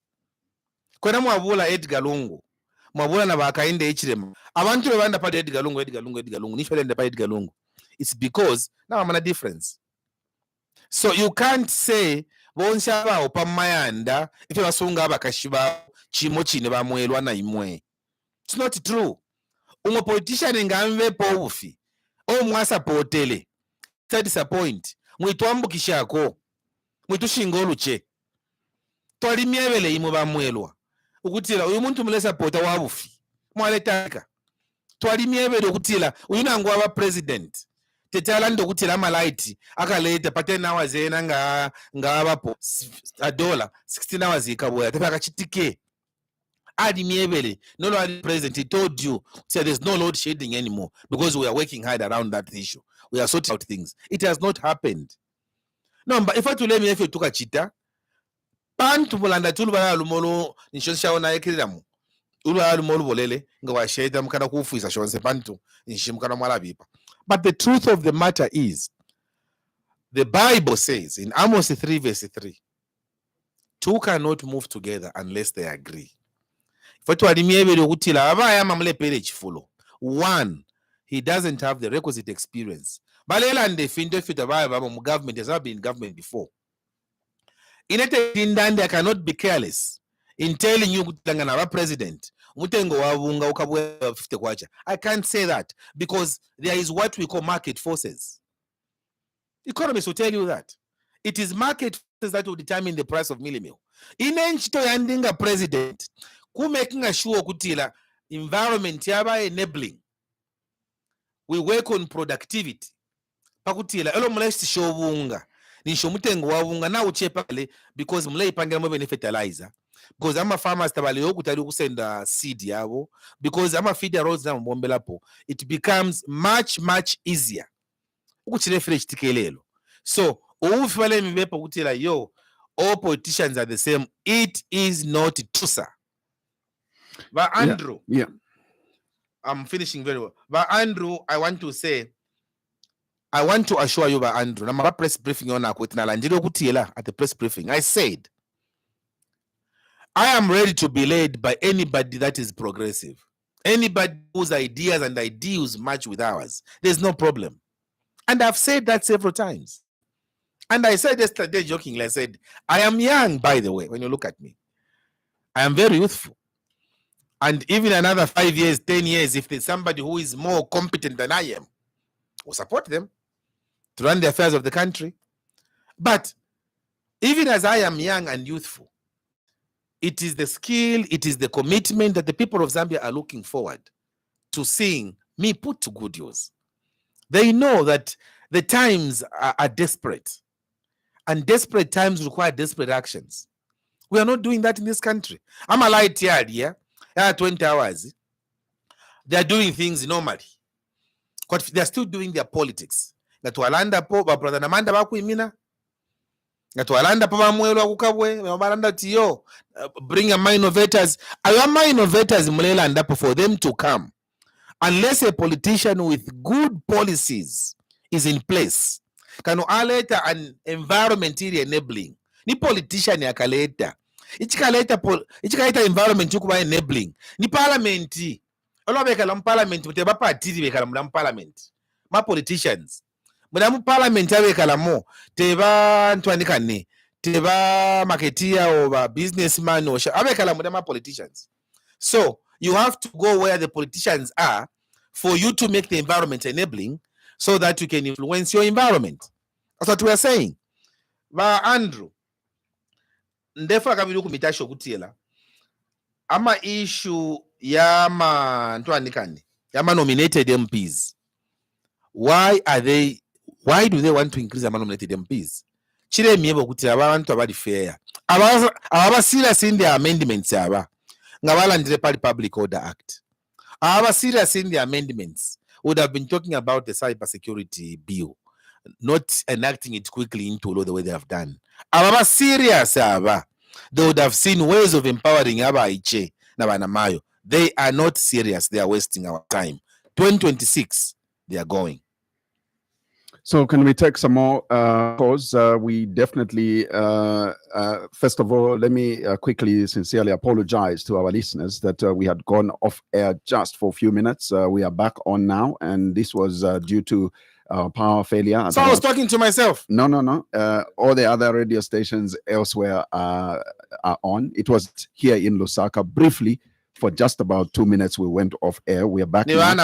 Kwena mwabula Edgar Lungu mwabula na bakainde echirema abantu bebanda pa Edgar Lungu nishwelende pa Edgar Lungu. It's because now I'm on a difference. So you can't say bonsha ba opamayanda ife basunga bakashiba chimo chine bamwelwa na imwe. It's not true. Umo politician ngamve po ufi o mwasa potele ta disappoint mwitwambukishako mwitushinga oluche twali myebele imwe bamwelwa ukutila uyu muntu mulesa pota wabufi mwaletaka twali myebele ukutila uyu nangu aba president tetala ndo kutila malaiti akaleta patena wazena nga abapo $1 16 hours ikaboya tepaka chitike adi miebele no adi president, he told you say there's no load shedding anymore because we are working hard around that issue, we are sorting out things. It has not happened. No, but if I to let me if you took a chita pantu mulanda tulu bala lumolo nishosha ona ekiramu ulu lumolo bolele ngawa sheda mukana kufuisa shonse pantu nishimukana mwala bipa. But the truth of the matter is, the Bible says in Amos 3 verse 3, two cannot move together unless they agree. One, he doesn't have the requisite experience. Government has not been in government before. I cannot be careless in telling you president. I can't say that because there is what we call market forces. Economists will tell you that. It is market forces that will determine the price of meal. In a president, who making sure kutila environment yaba enabling, we work on productivity pakutila elo mlesi shobunga ni shomutengo wabunga na uchepale because mlei pangira mo fertilizer, because ama farmers tabali okutali kusenda seed yabo, because ama feeder roads na mbombelapo, it becomes much easier ukuchile fresh tikelelo. So ufale mibepo kutila yo all politicians are the same. It is not true, sir. But Andrew, yeah, I'm finishing very well. But Andrew, I want to assure you, by Andrew, I'm press briefing on at the press briefing. I said, I am ready to be led by anybody that is progressive, anybody whose ideas and ideals match with ours. There's no problem. And I've said that several times. And I said yesterday jokingly, I said, I am young, by the way, when you look at me. I am very youthful. And even another 5 years, 10 years, if there's somebody who is more competent than I am, we'll support them to run the affairs of the country. But even as I am young and youthful, it is the skill, it is the commitment that the people of Zambia are looking forward to seeing me put to good use. They know that the times are desperate, and desperate times require desperate actions. We are not doing that in this country. I'm a light yard here. 20 hours. They are doing things normally. But they are still doing their politics. Natwalanda po brother Namanda bakuimina. Natwalanda po bamwelo akukabwe, babalanda tiyo. Bring a mind innovators. Our mind innovators mulelanda for them to come. Unless a politician with good policies is in place, can aleta an environment enabling. Ni politician yakaleta. Ichikaleta environment yukuba enabling. Ni parliament. Olobeka la parliament muteba party beka la parliament. Ma politicians. Mudamu parliament abeka la mo teba ntwanikane. Teba marketeer or businessman or abeka la mudama politicians. So you have to go where the politicians are for you to make the environment enabling so that you can influence your environment. That's what we are saying. Ba Andrew, ndefa kabili kumitasho kutiela. ama issue yama nominated MPs. Why do they want to increase the nominated MPs? Chile miebo kuti abantu abali fair. Aba serious in their amendments aba. Ngabalandire pali Public Order Act. Aba serious in the amendments would have been talking about the cybersecurity bill, not enacting it quickly into law the way they have done. Aba serious aba. They would have seen ways of empowering aba iche na banamayo. They are not serious. They are wasting our time. 2026, they are going. So can we take some more calls? We definitely, first of all, let me quickly, sincerely apologize to our listeners that we had gone off air just for a few minutes. We are back on now, and this was due to power failure. So I was talking to myself. No. All the other radio stations elsewhere are on. It was here in Lusaka briefly. For just about 2 minutes, we went off air. We are back now, and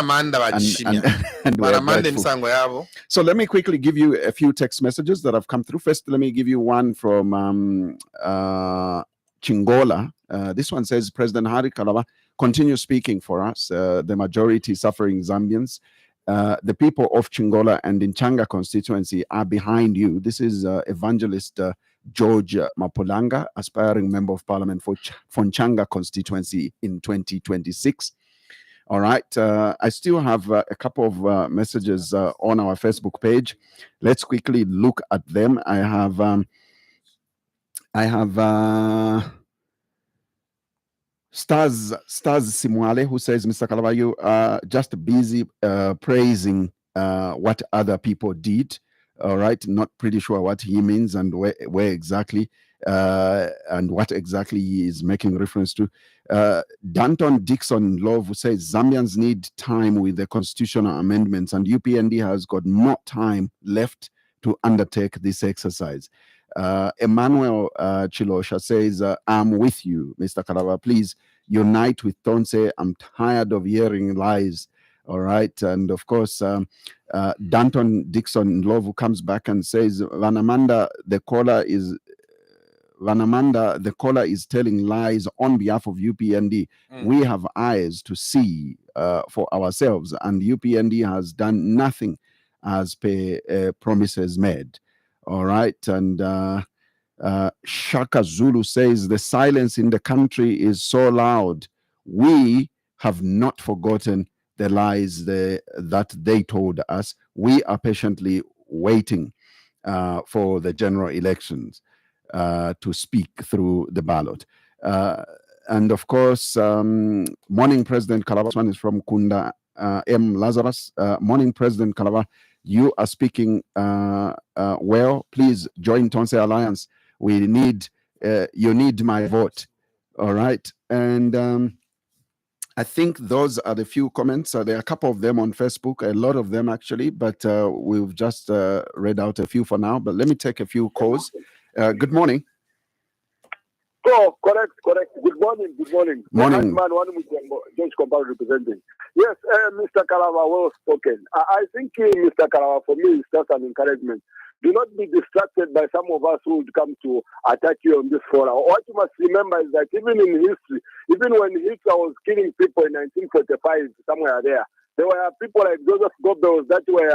we are grateful. So let me quickly give you a few text messages that have come through. First, let me give you one from Chingola. This one says, President Hari Kalaba, continue speaking for us. The majority suffering Zambians. The people of Chingola and Inchanga constituency are behind you. This is evangelist George Mapolanga, aspiring member of parliament for Nchanga constituency in 2026. All right. I still have a couple of messages on our Facebook page. Let's quickly look at them. I have Stars Simwale, who says, Mr. Kalaba, you are just busy praising what other people did. All right, not pretty sure what he means and where exactly and what exactly he is making reference to. Danton Dixon Love, who says Zambians need time with the constitutional amendments, and UPND has got more time left to undertake this exercise. Emmanuel Chilosha says, I'm with you, Mr. Kalaba. Please unite with Tonse. I'm tired of hearing lies. All right. And of course, Danton Dixon Love, who comes back and says, Vanamanda, the caller is telling lies on behalf of UPND. We have eyes to see for ourselves, and UPND has done nothing as per promises made. All right. And Shaka Zulu says, the silence in the country is so loud. We have not forgotten the lies that they told us. We are patiently waiting for the general elections to speak through the ballot. And of course, morning President Kalaba. This one is from Kunda M. Lazarus. Morning President Kalaba, you are speaking well. Please join Tonse Alliance. We need, you need my vote. All right. And I think those are the few comments. There are a couple of them on Facebook, a lot of them actually, but we've just read out a few for now. But let me take a few calls. Good morning. Oh, correct. Good morning. Morning. Man, one with George Company representing. Yes, Mr. Kalaba, well spoken. I think Mr. Kalaba, for me, is just an encouragement. Do not be distracted by some of us who would come to attack you on this forum. What you must remember is that even in history, even when Hitler was killing people in 1945, somewhere there were people like Joseph Goebbels that were,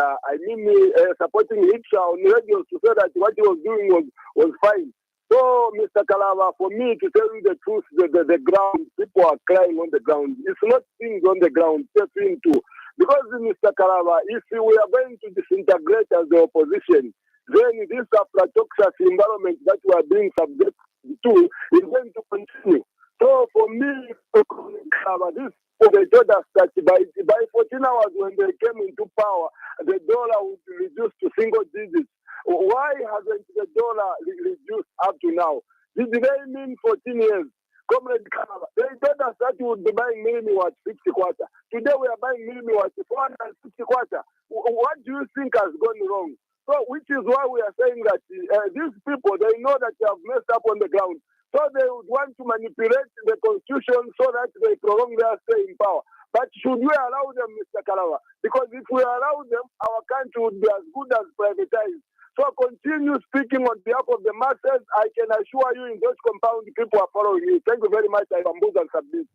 supporting Hitler on radio to say that what he was doing was fine. So, Mr. Kalaba, for me, to tell you the truth, the ground, people are crying on the ground. It's not things on the ground, it's things too. Because, Mr. Kalaba, if we are going to disintegrate as the opposition, then this aflatoxin environment that we are being subject to is going to continue. So, for me, Kalaba, they told us that by 14 hours when they came into power, the dollar would reduce to single digits. Why hasn't the dollar reduced up to now? Did they mean 14 years? Comrade Kalaba, they told us that we would be buying minimum at 60 quarter. Today we are buying minimum at 460 quarter. What do you think has gone wrong? So, which is why we are saying that these people, they know that they have messed up on the ground. So they would want to manipulate the constitution so that they prolong their stay in power. But should we allow them, Mr. Kalaba? Because if we allow them, our country would be as good as privatized. So continue speaking on behalf of the masses. I can assure you in those compound, people are following you. Thank you very much. I am and submit.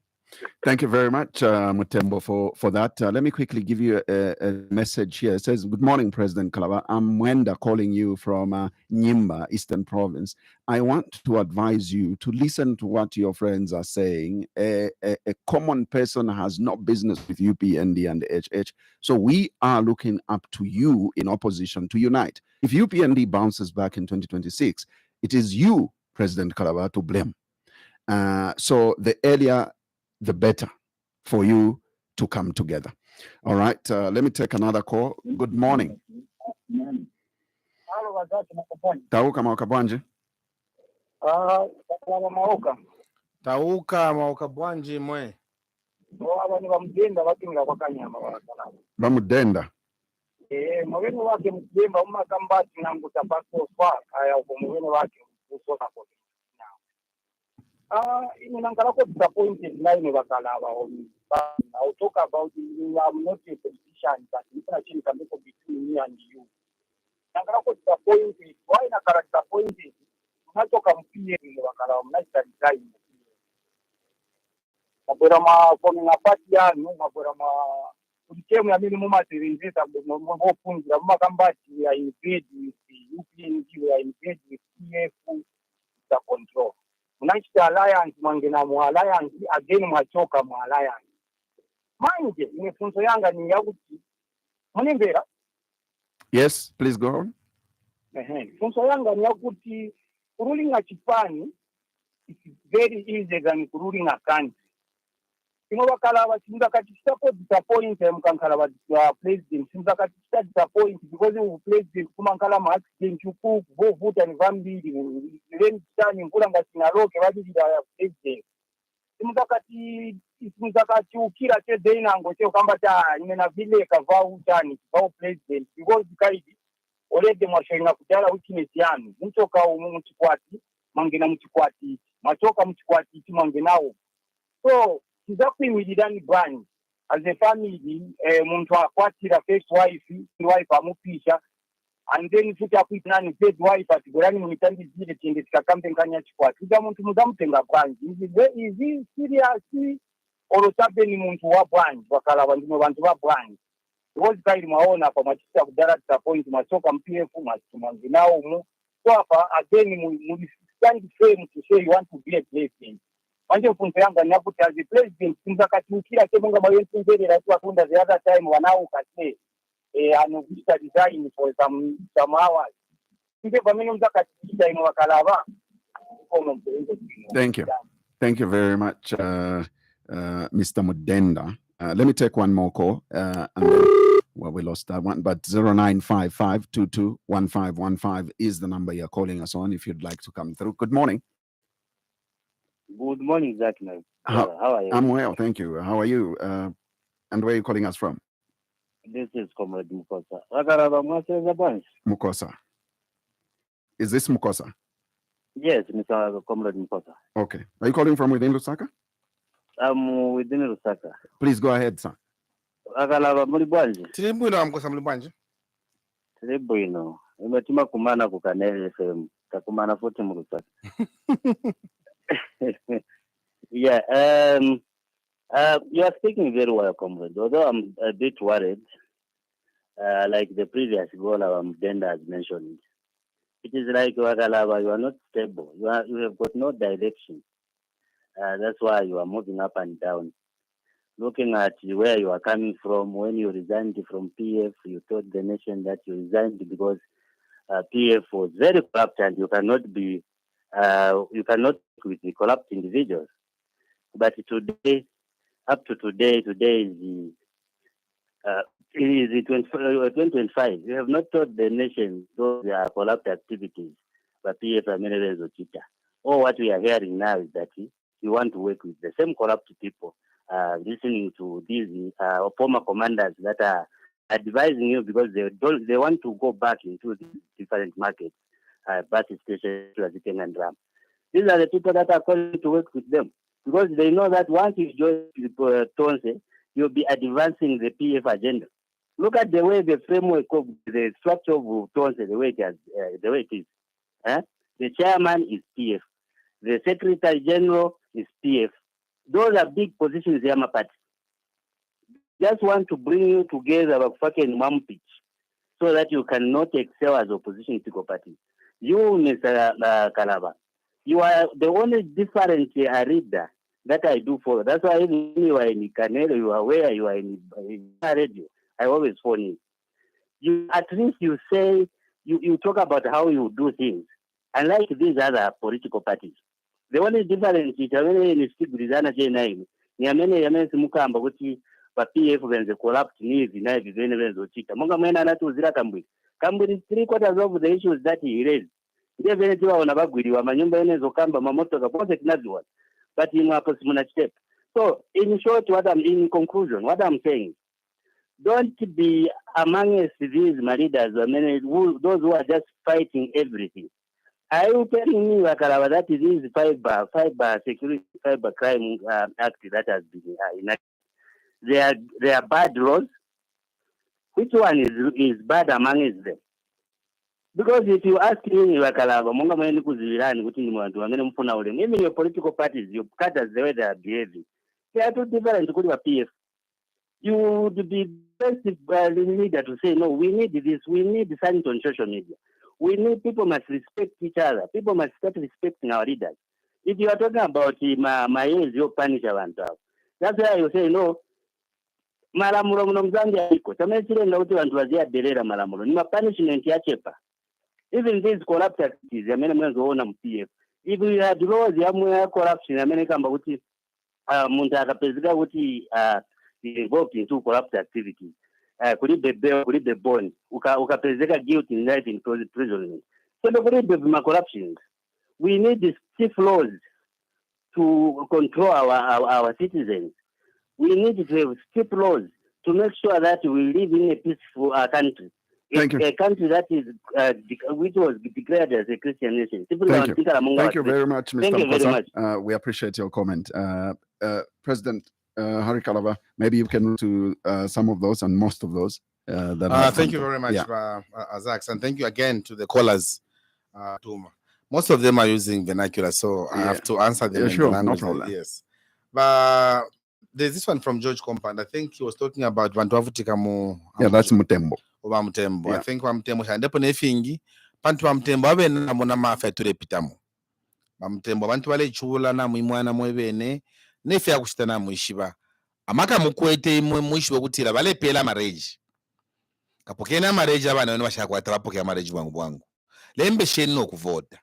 Thank you very much, Mutembo, for that. Let me quickly give you a message here. It says, "Good morning, President Kalaba. I'm Mwenda calling you from Nyimba, Eastern Province. I want to advise you to listen to what your friends are saying. A common person has no business with UPND and HH. So we are looking up to you in opposition to unite. If UPND bounces back in 2026, it is you, President Kalaba, to blame. So the earlier the better for you to come together." All right, let me take another call. Good morning. Tauka Maokabwanje. Tauka Maokabwanje mwe. Bamudenda. Mwene wake mjemba umakambati na mkutapaso kwa kaya mwene wake usona kwa. I'm disappointed line of Kalaba. I'll talk about you. I'm not a politician, but you can make between me and you. I'm disappointed. Why not disappointed? I'm not talking in Wakala. I'm not design. Maburama forming a party, no Maburama. We came a minimum at the visit of the Mopunga Makambati. I invade with the UPNG, I invade with PF the control. Unachita alliance mwangina mu alliance again mwachoka mu alliance manje imifunzo yanga ni yakuti munembera. Yes, please go on. Funzo yanga ni yakuti ruling a Chipani is very easy than ruling a country. Wakala simza katika disappoint mkankala president simza katika disappoint because of president kumankala ma accident chuku vote and vambili then tani nkula ngasina roke badili ya president simza kati ukira tede inango cyo kamba ta nyena vile kava utani kwa president because kaidi already mwashoina kujala witness yanu mtoka umuchikwati mangena mchikwati machoka mchikwati mangenao. So kizakwimirirani bani as a family muntu akwatira first wife amupisha and then futi akuitana third wife atigorani mumitandizire tende tikakambe nkanya chikwati uja muntu muzamutenga bwanji is it serious or sabeni muntu wa bwanji wakala bandino bantu ba bwanji because kairi maona kwa machisa kudara point masoka mpf machimwangi nao mu so apa again mu stand frame to say you want to be a president. Manje funzo yanga ni akuti as the president simzakatukira kemunga mayensinzerera tu akunda the other time wanao kase anuvista design for some hours. Nje kwa mimi mzakatukira ino Wakalaba. Thank you very much, Mr. Mudenda. Let me take one more call, and then, well, we lost that one, but 0955221515 is the number you're calling us on if you'd like to come through. Good morning. Good morning, Zachariah. How are you? I'm well, thank you. How are you? And where are you calling us from? This is Comrade Mukosa. Mukosa. Is this Mukosa? Yes, Mr. Comrade Mukosa. Okay. Are you calling from within Lusaka? I'm within Lusaka. Please go ahead, sir. Tilibuino Mukosa Mulibwanje. Tilibuino. Imetima kumana kukanele FM. Takumana futi Lusaka. Yeah, you are speaking very well, comrade. Although I'm a bit worried, like the previous caller Banda has mentioned, it is like Wakalaba, you are not stable. You have got no direction. That's why you are moving up and down. Looking at where you are coming from, when you resigned from PF, you told the nation that you resigned because PF was very corrupt and you cannot with the corrupt individuals. But today, up to today is the 2025. You have not told the nation those are corrupt activities, but PF or what we are hearing now is that you want to work with the same corrupt people, listening to these former commanders that are advising you because they want to go back into the different markets, bus stations, and ram. These are the people that are calling to work with them because they know that once you join Tonse, you'll be advancing the PF agenda. Look at the way the framework of the structure of Tonse, the way it is. The chairman is PF. The secretary general is PF. Those are big positions in the party. Just want to bring you together in one pitch so that you cannot excel as opposition political party. You, Mr. Kalaba, you are the only different reader that I do follow. That's why even you are in Canelo, you are where you are in radio. I always phone you. You at least you say you talk about how you do things. Unlike these other political parties. The only difference is when Stigrizana J9, Yamene Mukamba, which is PF when the corrupt needs in Venezuela. Mongamena to Zirakambui. Kambui is 3/4 of the issues that he raised. They very few on about with you, Manyumba Zokamba, Mamoto, the project not one. But in a possible step. So, in short, in conclusion, what I'm saying, don't be among these leaders, those who are just fighting everything. Are you telling me, Wakalaba, that it is cyber security, cyber crime act that has been enacted? They are bad laws. Which one is bad among them? Because if you ask me, Wakalaba, even your political parties, your cutters, the way they are behaving, they are too different to go to a PF. You would be best leader to say, no, we need this, we need silence on social media. We need people must respect each other. People must start respecting our leaders. If you are talking about my age, you punish one. That's why you say, no, Malamulo Mzandia, Tamesile Nauti and Wazia Berera Malamulo, Nima punishment Yachepa. Even these corrupt activities, the Americans own PF. If we had laws, the corruption, American Bauti, Muntaka Pesga, Wuti, involved in two corrupt activities. Could it be born? Ukapezeka guilty in life in prison. So the corruptions. We need these stiff laws to control our citizens. We need to have stiff laws to make sure that we live in a peaceful country. Thank you. A country that is which was declared as a Christian nation. Thank you very much, Mr. Thank you very much. We appreciate your comment. President Harry Kalaba, maybe you can to some of those and most of those. Thank you very much, Zach, and thank you again to the callers. Most of them are using vernacular, so I have to answer them. Sure, no problem. Yes, but there's this one from George Compound. I think he was talking about Vantuavutikamu. Yeah, that's Mutembo. Mutembo. Yeah. I think Mutembo and Deponefingi, Pantua Mutembo, Avenamona Mafa to repitamo. Mutembo, Vantuale Chula, Namimwana Moevene. Nefia kustana muishiba amaka mukwete muishiba kutira vale pela marriage kapokena marriage abana wenu bashakwata bapokea marriage bwangu lembe sheno kuvota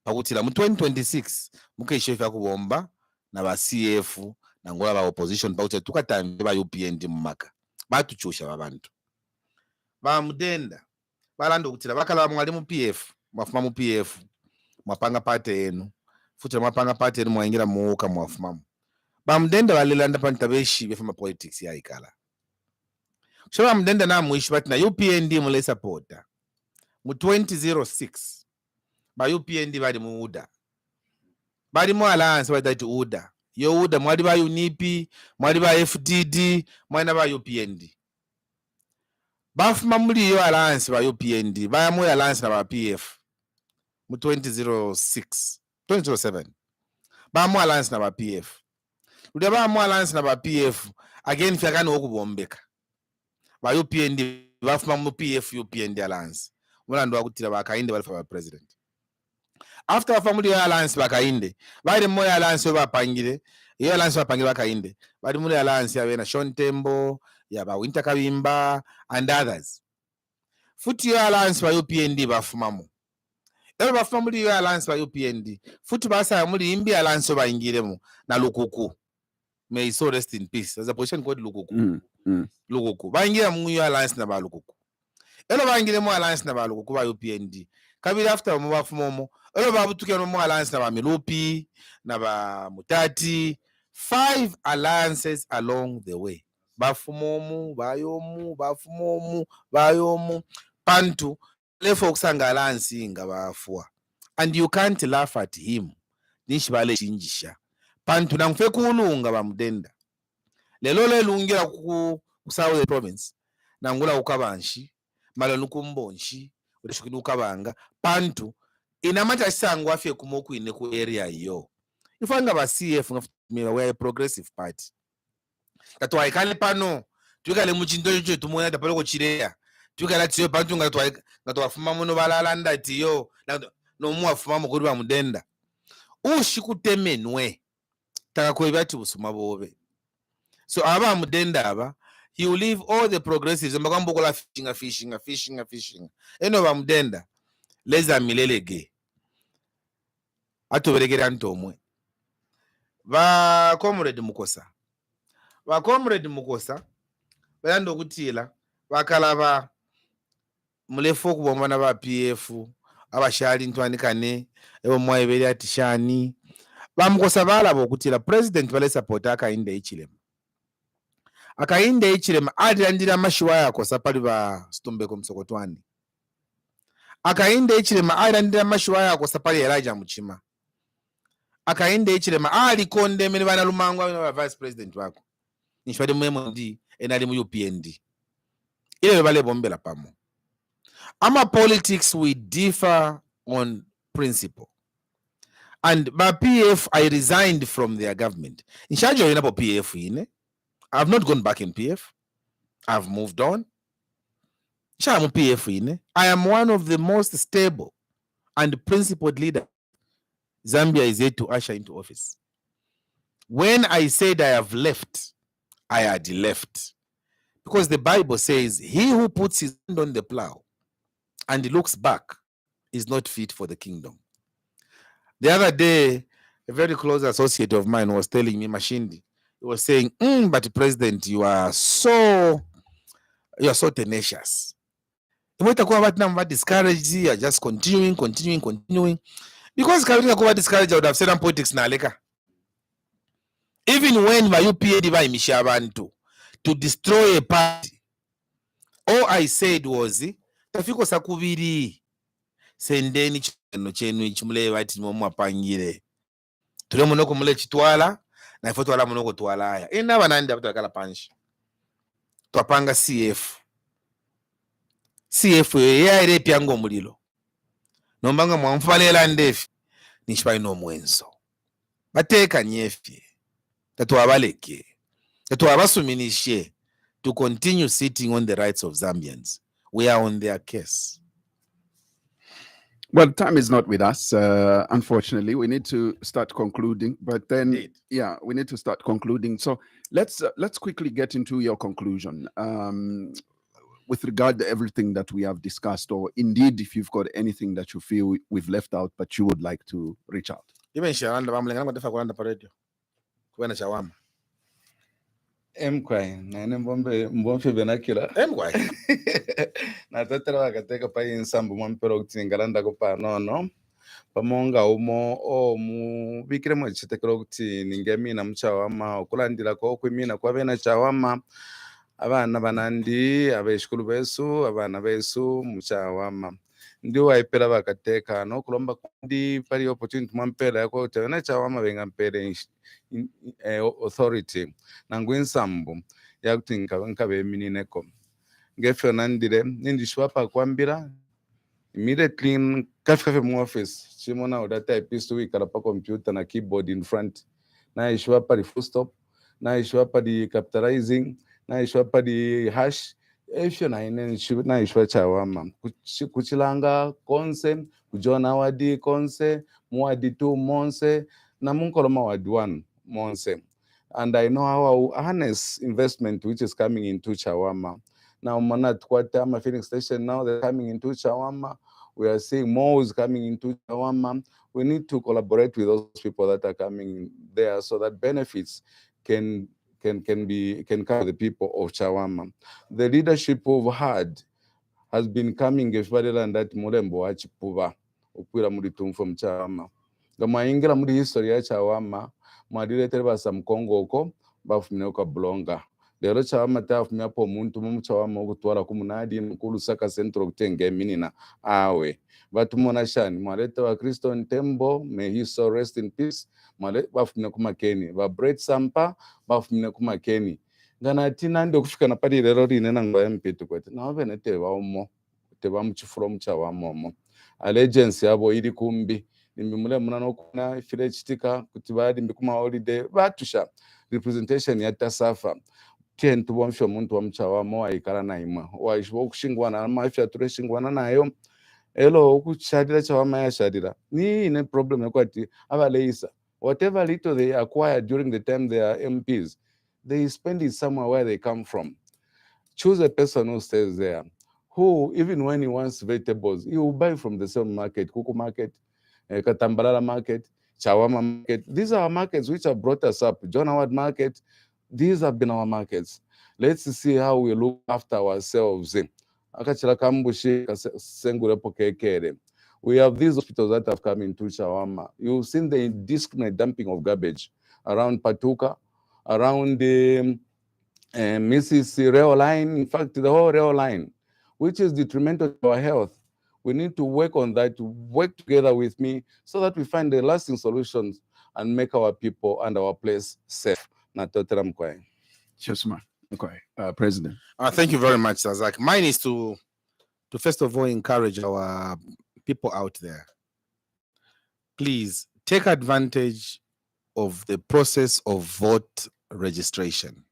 pakutira mu 2026 mukeshefa kubomba na ba CF na ngola ba opposition pakutira tukatambe ba UPND mumaka batuchusha babantu ba mudenda balando kutira bakala mwali mu PF mwafuma mu PF mwapanga pate yenu futhi mwapanga pate yenu mwaingira muoka mwafuma bamdenda balelanda pantabeshi befama politics ya ikala shoba mdenda na muishi bati na UPND mule supporta mu 2006 ba UPND bali mu UDA bali mu alliance bati UDA yo UDA mwali ba UNIP mwali ba FDD mwana ba UPND bafuma muri yo alliance ba UPND ba mu alliance na ba PF mu 2007 ba mu alliance na ba PF udaba mu alliance na ba PF again fyakani okubombeka ba UPND bafuma mu PF UPND alliance mulando wakutira bakainde balifa ba president after family alliance bakainde bali mu alliance bapangire iyo alliance bapangire bakainde bali mu alliance yabena Sean Tembo yaba Winter Kabimba and others futi yo alliance ba UPND bafuma mu ebe bafuma muri yo alliance ba UPND futi basa muri imbi alliance baingiremo na Lukuku. May he so rest in peace. There's a position called Lukuku. Lukuku. Bangira mu alliance na ba Lukuku. Elo bangire mu alliance na ba Lukuku ba UPND. Kabiri after mu bafumomo. Elo babutuke mu alliance na ba Milupi, na ba Mutati. 5 alliances along the way. Bafumomu, bayomu, bafumomu, bayomu. Pantu lefo kusanga alliance nga bafua. And you can't laugh at him. Nishibale chinjisha. Pantu na mfe kulunga ba mudenda lelo lelungira ku South province nangula ukabanshi malanukumbonshi ulishukini ukabanga pantu inamata sangu afye kumoku ine ku area iyo ifanga ba CF we a progressive party tatwa ikale pano tukale muchindo cho tumona tapalo ko chireya tukala tiyo pantu ngato afuma muno balalanda tiyo no mu afuma mukuri ba mudenda ushikutemenwe takakwebati busuma bobe. So aba mudenda aba, he will leave all the progressives mbakambokola fishing. Eno ba mudenda leza milelege. Atoberegera ntomwe. Ba comrade mukosa. Ba comrade mukosa bayando kutila bakalaba mulefo kubombana ba PF abashali ntwanikane ebo mwayebeli atishani bamukosa balabo kutila president bale support akainde ichilema akainde ichilema adilandira mashiwa yako sapali ba Stumbeko Msokotwani akainde ichilema adilandira mashiwa yako sapali Elijah Muchima akainde ichilema alikonde mene bana lumangwa na vice president wako nishwade mwemo ndi enali mu UPND ile bale bombela pamo ama politics we differ on principle. And by PF, I resigned from their government. In charge of PF, I have not gone back in PF. I've moved on. PF, I am one of the most stable and principled leaders Zambia is yet to usher into office. When I said I have left, I had left. Because the Bible says, he who puts his hand on the plow and looks back is not fit for the kingdom. The other day, a very close associate of mine was telling me, Mashindi, he was saying, but President, you are so tenacious. You are discouraged, you are just continuing. Because Kawita discouraged, I would have said I'm politics na leka. Even when my UPA by Mishabantu to destroy a party, all I said was, Tafiko Sakubiri, sendeni chenu ichimule wati mwa pangire. Tule monoko mule chitwala, na ifoto wala monoko tuwalaya. Ina wanandi abuto wakala panshi. Tuwapanga CF. CF ya ire piango mulilo. Nombanga mwamfale landefi. Nishpai no mwenso. Bateka nyefye. Tatuwabaleke. Tatuwabasuminishe. To continue sitting on the rights of Zambians. We are on their case. Well, time is not with us. Unfortunately, we need to start concluding. But then, Indeed. yeah, we need to start concluding. So let's quickly get into your conclusion with regard to everything that we have discussed, or indeed, if you've got anything that you feel we've left out, but you would like to reach out. Even Sharanda Bamling, I'm going to radio. When Shawam. Mkwai nane mbomfe benakila Mkwai na tatara wakateka pa insambu mwampero kutingalanda kupa no pamonga umo mu bikire mwe chitekero kuti ningemi na mchawama okulandira ko kwimina kwa bena chawama abana banandi abeshikulu besu abana besu mchawama ndi waipera bakateka no kulomba kundi pali opportunity mwampera yako tena chawama benga mpere authority nangwensambu yakutinka nkabe minineko ngefe nandire nindishwa pa kwambira immediately kafe mu office chimona udata episto wikala pa computer na keyboard in front na ishwa pa full stop na ishwa pa di capitalizing na ishwa pa di hash efyo na ishwa chawama kuchilanga konse kujona wadi konse muwadi 2 monse na munkoloma wadi 1 monse. And I know our harness investment which is coming into Chawama. Now Manat Kwatama filling station now they're coming into Chawama. We are seeing more is coming into Chawama. We need to collaborate with those people that are coming there so that benefits can come to the people of Chawama. The leadership we've had has been coming and that Murembo Achipuva Upira Muritum from Chawama. The Maingra Muri history ya Chawama madireteri basa mkongo uko bafumine kwa blonga lero chawama tafumye apo muntu mu chawama gutwara ku munadi mukuru saka centro kutenge minina awe batumona shani mwaleta wa Kristo Ntembo, may he so rest in peace, mwale bafumine ku makeni ba bread sampa bafumine ku makeni ngana tina ndo kufika na pali lero line nangwa MP tukwete na wave neteva umo teva mchifuro mchawa momo allegiance yabo iri kumbi nimbi mule muna nokuna ifile chitika kuti badi mbikuma holiday batusha representation ya tasafa kentu wamsho muntu wa mchawa mo aikala na imwa waishwo kushingwana na mafya tureshingwana nayo elo ukushadira chawama yashadira ni ine problem yakwati abaleisa whatever little they acquire during the time they are MPs they spend it somewhere where they come from. Choose a person who stays there, who even when he wants vegetables, he will buy from the same market, Kuku market, Katambalala market, Chawama market. These are our markets which have brought us up. John Howard market, these have been our markets. Let's see how we look after ourselves. We have these hospitals that have come into Chawama. You've seen the indiscriminate dumping of garbage around Patuka, around the Mrs. Rail line, in fact, the whole rail line, which is detrimental to our health. We need to work on that, to work together with me so that we find the lasting solutions and make our people and our place safe. President. Thank you very much, Zach. Mine is to first of all encourage our people out there. Please take advantage of the process of vote registration.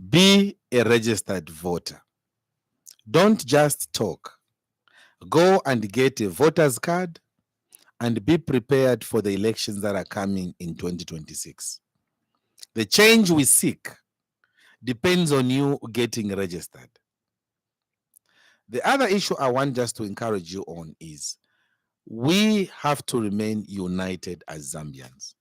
Be a registered voter. Don't just talk. Go and get a voter's card and be prepared for the elections that are coming in 2026. The change we seek depends on you getting registered. The other issue I want just to encourage you on is we have to remain united as Zambians.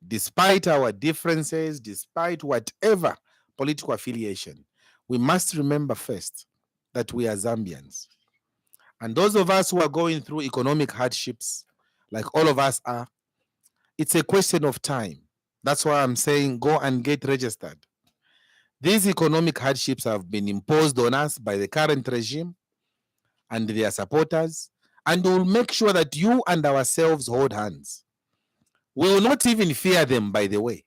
Despite our differences, despite whatever political affiliation, we must remember first that we are Zambians. And those of us who are going through economic hardships, like all of us are, it's a question of time. That's why I'm saying go and get registered. These economic hardships have been imposed on us by the current regime and their supporters, and we'll make sure that you and ourselves hold hands. We will not even fear them, by the way.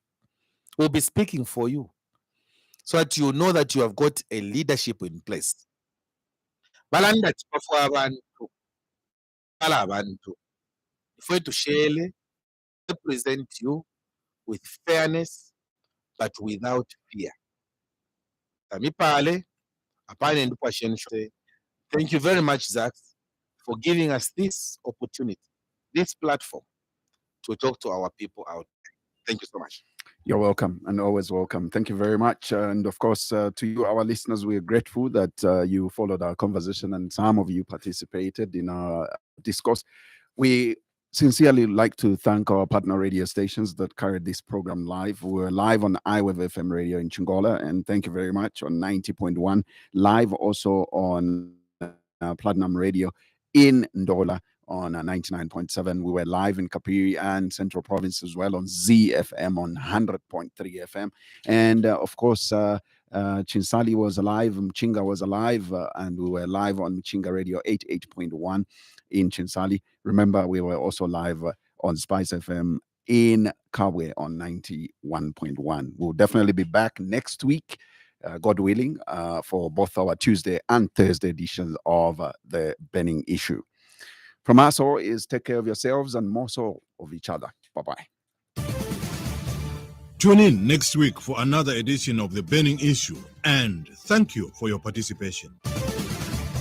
We'll be speaking for you, so that you know that you have got a leadership in place. Balanda for abantu, balabantu. If we to share, represent you with fairness, but without fear. Thank you very much, Zach, for giving us this opportunity, this platform to talk to our people out there. Thank you so much. You're welcome and always welcome. Thank you very much. And of course, to you, our listeners, we're grateful that you followed our conversation and some of you participated in our discourse. We sincerely like to thank our partner radio stations that carried this program live. We're live on iWave FM radio in Chingola, and thank you very much, on 90.1, live also on Platinum Radio in Ndola on 99.7. We were live in Kapiri and Central Province as well on ZFM on 100.3 FM. And of course, Chinsali was alive, Mchinga was alive, and we were live on Mchinga Radio 88.1 in Chinsali. Remember, we were also live on Spice FM in Kabwe on 91.1. We'll definitely be back next week, God willing, for both our Tuesday and Thursday editions of the Burning Issue. From us all is take care of yourselves and more so of each other. Bye-bye. Tune in next week for another edition of The Burning Issue, and thank you for your participation.